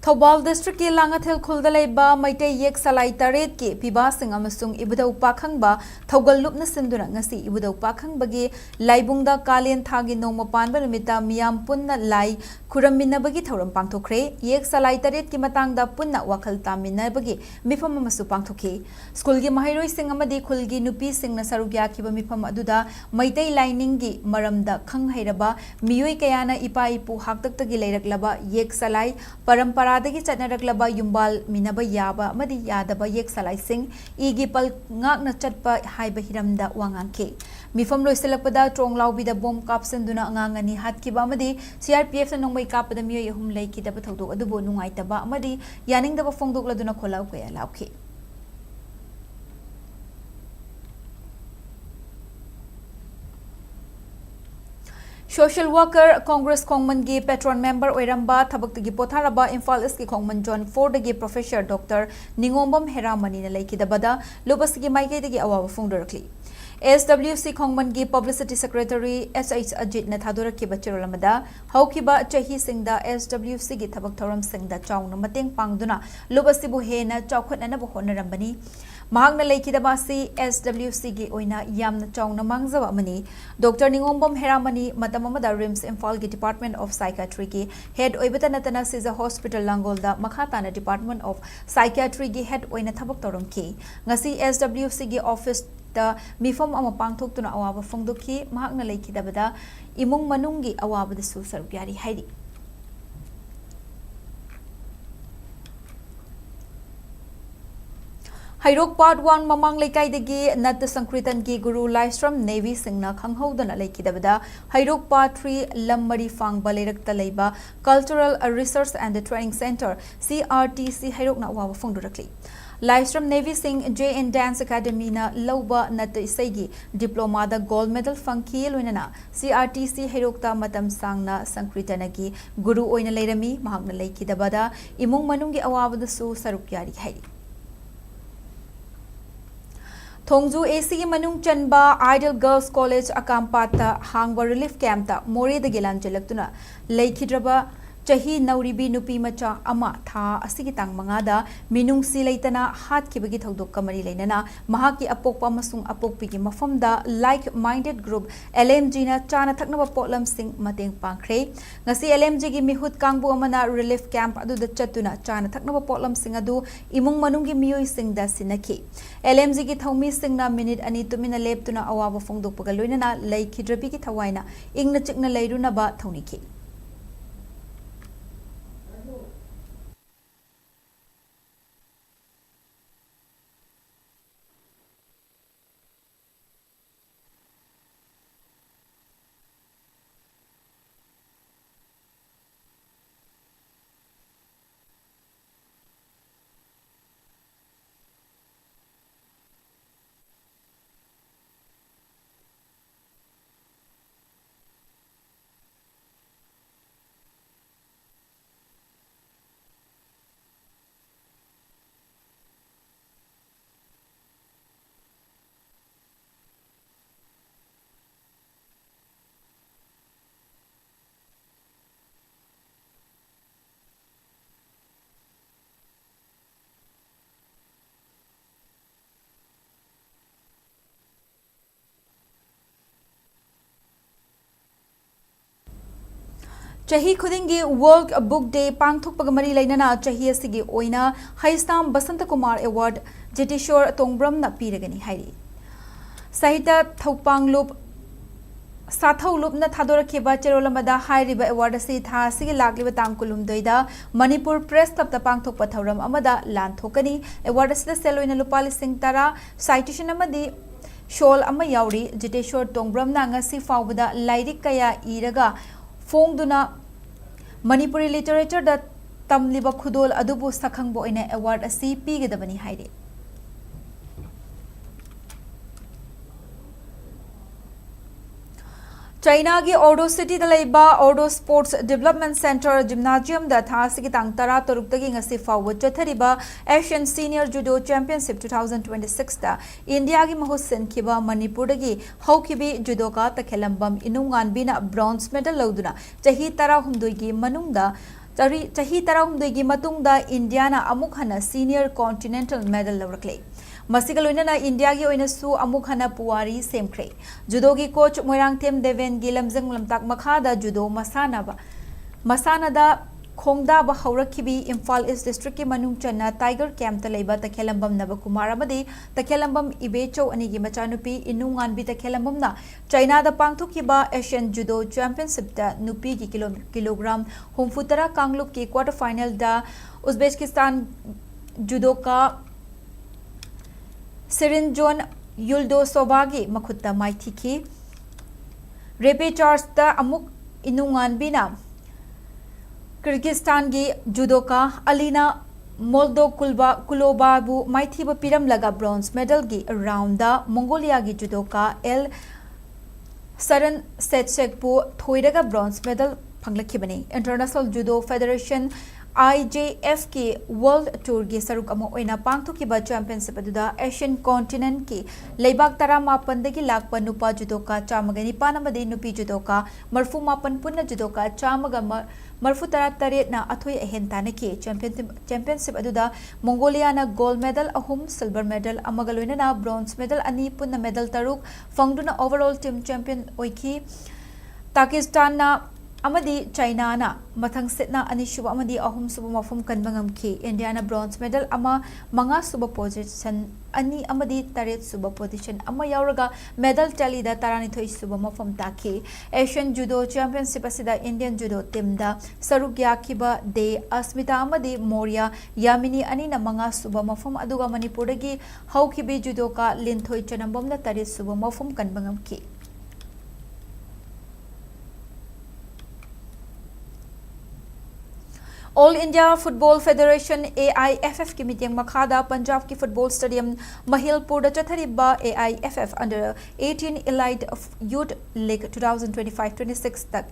Thobal district ki Langathel Khuldalaiba Maitei Yek Salai Taret ki Piba Singh amasung Ibudau Pakhangba Thogal Lupna Simduna ngasi Ibudau Pakhang-bagi Laibungda Kalian Thagi Nongma Panba Numita Miyam Punna Lai Khuramminabagi Thoram Pangthokre Yek Salai Taret ki matangda Punna Wakhal Taminabagi Mifam amasu pangthokhi School gi Mahairoi Singh amadi Khulgi Nupi Singh na saruk yakiba mifam aduda Maitei Lining gi maramda khanghairaba Miyoi kayana ipa ipu haktaktagi leiraklaba Yek Salai Parampara Adagi Chanaraklaba Yumbal Minaba Yaba Madi Yadaba Yek Salai Singh Igi Pal Ngakna Chatpa Haiba Hiramda Wangangke Mifam Loiselakpada Tronglawbida Bom Kapsanduna Ngangani Hatkiba Amadi CRPF na Nongmay Kapada Miyo Yahum Laiki Daba Tawdok Adubo Nungaitaba Amadi Yaning Daba Fongdok Laduna Kolaw Kaya Lauke Social worker Congress Kongman gi patron member oiramba thabak gi potharaba Imphal East ki Kongman John 4 gi professor Dr Ningombam Heramani na laikidabada lubas gi maikei gi awawa fungdorakli SWC Kongman gi publicity secretary SH Ajit na thadora ki bachirolamada haukiba chahi singda SWC gi thabak thoram singda chauna mateng pangduna lubasibu hena chaukhotna na honarambani Mahagna Laikidabasi SWC gi oina yamna chauna mangzawa mani Dr Ningombam Heramani matamamada RIMS Imphal gi Department of Psychiatry gi head oibata natana Siza Hospital Langolda makhatana Department of Psychiatry gi head oina thabak torom ki ngasi SWC gi office da mifam ama pangthoktuna awaba fongdoki mahagna Laikidabada imung manungi awaba da su sarugyari haidi Hairok Part 1 Mamang Lekaidagi Nat Sankritan ki Guru Livestream Navy Singna Khanghodana Lekidabada Hairok Part 3 Lammari Fang Balerak Talaiba Cultural Research and Training Center CRTC Hairok na wawa directly. Livestream Navy Sing J and Dance Academy na Lauba Nat Isegi Diploma da Gold Medal Funky Lunana CRTC Hairokta Matam Sangna Sankritanagi Guru Oina Lerami Mahagna Lekidabada Imung Manungi Awabada Su Sarukyari Hai Thongju AC Manung Chanba Ideal Girls College Akampata Hangba Relief Camp ta More the Gilan Jelaktuna Laikidraba Chahi Nauribi Nupi Macha Ama Tha Asigitang Mangada Minung Silaitana Hat Kibagi Thodok Kamari Lenana Mahaki Apokpa Masung Apokpigi Mafamda Like-Minded Group LMG na Chana Thaknaba Potlam Sing Mateng Pangkre Ngasi LMG gi Mihut Kangbu Amana Relief Camp adu da Chatuna Chana Thaknaba Potlam Sing adu Imung Manungi Miyoi Sing da Sinaki LMG gi Thomi Sing na Minute Ani Tumina Leptuna Awawa Fongdok Pagaloinana Laikidrabi ki Thawaina Ingna Chikna Leiruna ba Thoniki Chahi Khudingi World Book Day Pangthok Pagamari Lainana Chahi Asigi Oina Haistam Basanta Kumar Award Jetishore Tongbram na Piragani Hairi Sahita Thokpang Loop Sathau Loop na Thadora Kiba Cherolamada Hai Riba Award Si Tha Sigi Lagli Tangkulum Doida Manipur Press Club the Pangthok Patharam Amada Lan Thokani Award Sida Seloina Lupali Singh Tara Citation Amadi Shol Ama Yauri Jetishore Tongbram na Ngasi Fawbada Lairik Kaya Iraga Fongduna Manipuri literature da tamliba khudol adubu sakhangbo ina award asi pigedabani haire China ki Ordo City da laiba Ordo Sports Development Center Gymnasium da thasigi tang tara torukdagi ngasi fawwa chathariba Asian Senior Judo Championship 2026 da India gi mahusen kiba Manipur dagi haukibi judoka takhelambam inungan bina bronze medal lauduna chahi tara humdoi gi manungda chahi tara humdoi gi matungda Indiana amuk hana Senior Continental Medal lawrakle Masigaluna India gi oina su amuk hana puwari semkre judo gi coach Moirang Them Deven gi lamjang lamtak makhada judo masana da khongda ba haurakhibi Imphal East District ki manung chana Tiger Camp ta leiba takhelambam Navakumar amadi takhelambam Ibecho ani gi machanupi inungan bi takhelambam na China da pangthukiba Asian Judo Championship da nupi gi kilogram humfutara kangluk ki quarter final da Uzbekistan judoka Sirinjon Yuldo Sobagi Makutta Maithiki Repe Charge da Amuk Inungan Bina Kyrgyzstan gi judoka Alina Moldo Kulobabu Maithiba Piram laga bronze medal gi round da Mongolia gi judoka El Saran Setsekpu Thoiraga bronze medal phanglakibani International Judo Federation IJF ki World Tour ki saruk amo oina pangthukiba championship aduda Asian Continent ki leibak tara mapan dagi lakpa nupa judoka chamagani panamadi nupi judoka marfu mapan punna judoka chamaga marfu tara taret na athoi ahentana ki championship aduda Mongolia na gold medal ahum silver medal amagaloina na bronze medal ani punna medal taruk fangduna overall team champion oiki Pakistan na amadi China na mathang setna ani suba amadi ahum suba mafum kanbangam ki India na bronze medal ama manga suba position ani amadi taret suba position ama yauraga medal tally da tarani thoi suba mafum taki Asian Judo Championship asida Indian Judo team da sarugya kiba de Asmita amadi Moria Yamini ani na manga suba mafum aduga Manipur gi haukibi judo ka linthoi chanambom na taret suba mafum kanbangam ki All India Football Federation AIFF की meeting मखादा पंजाब की football stadium Mahilpur चथरिबा AIFF under 18 Elite Youth League 2025-26 तक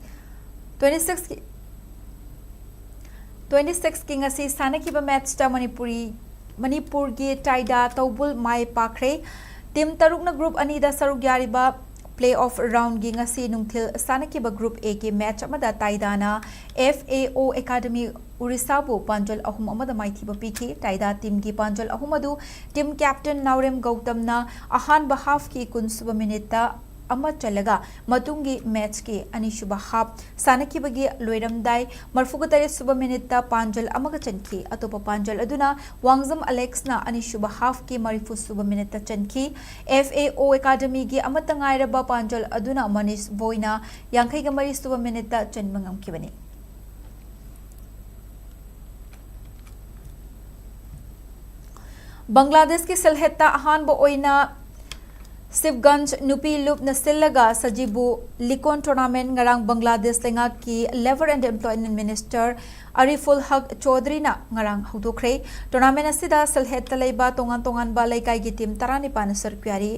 26 की ngasi सानकिबा match ता मणिपुर की टाइडा तौबुल my पाखरे team तरुकना group अनि दा सरुक यारिबा Playoff round gi ngasi nungthil sanakiba group A ki match amada taidana FAO Academy Urisa bu panjal ahum amada maithiba piki taida team gi panjal ahum adu team captain Naurem Gautam na ahan half ki kunsuba minute ama chalaga matungi match ki anishuba half sanakiba gi loiramdai marfugatare suba minute panjal amaga chanki atopa panjal aduna Wangzam Alex na anishuba half ki marifu suba minute chanki FAO Academy gi amatangai raba panjal aduna Manish Boina yankai ga mari suba minute chanmangam kibani Bangladesh ki Silheta ahan bo oina Sifganj Nupi Loop Nasilaga Sajibu Likon Tournament ngarang Bangladesh lenga ki Labor and Employment Minister Ariful Haq Chaudhry na ngarang hudokre tournament asida Silheta leiba tongan ba laikai gi team tarani pan sarkyari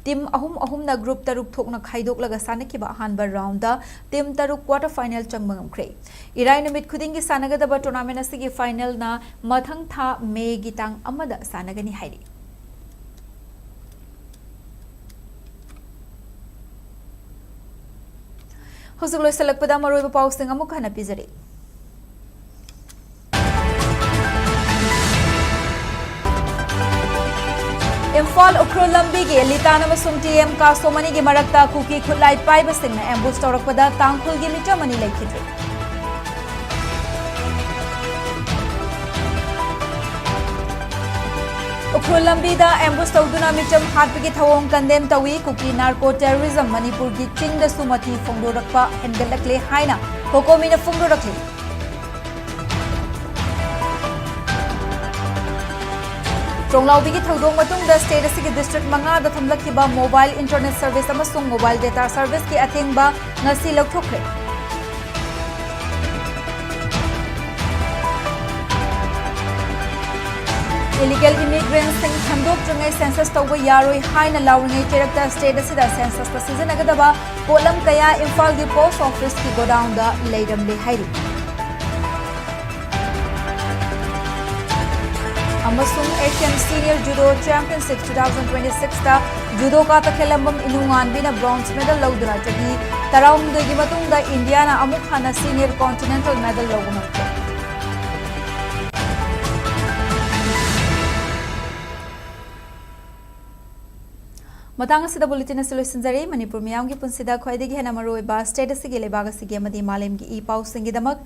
team ahum na group taruk thokna khaidok laga sanakiba ahan ba round da team taruk quarter final changmangam kre irai numit khuding gi sanaga da tournament asigi final na mathang tha May gi tang amada sanagani hairi Huzuglo salakpada maroiba pausing amuk hana pizari. Imphal ukro lambi gi litana masum TM ka somani gi marakta kuki khulai paiba singna ambush tawrakpada tangkhul gi mita mani laikhidri. Ukro lambi da ambush tawduna mitam hatpigi thawong kandem tawi kuki narco terrorism Manipur gi ching da sumati phongdorakpa hengalakle haina kokomina phongdorakle Tronglaubi gi thodong matung da state asigi district manga da thamlakhiba mobile internet service amasung mobile data service ki athengba ngasi lokthokre Illegal immigrants sing thandok jungai census tawba yaroi haina lawringai character state asida census ta season agadaba kolam kaya Imphal di post office ki godown da leiram le hairi Amasung Asian Senior Judo Championship 2026 ta judo ka ta khelambam inungan bina bronze medal lawdura jagi tarawm gi matung da India na amuk hana senior continental medal lawgum Matang asida bulletin solution zari Manipur miyam gi punsida khwaidagi hena maroi ba state asigi lebaga sigi amadi malem gi e pau singi damak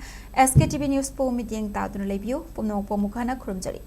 SKTV news po meeting ta dun lebiu pumno po mukhana khurumjari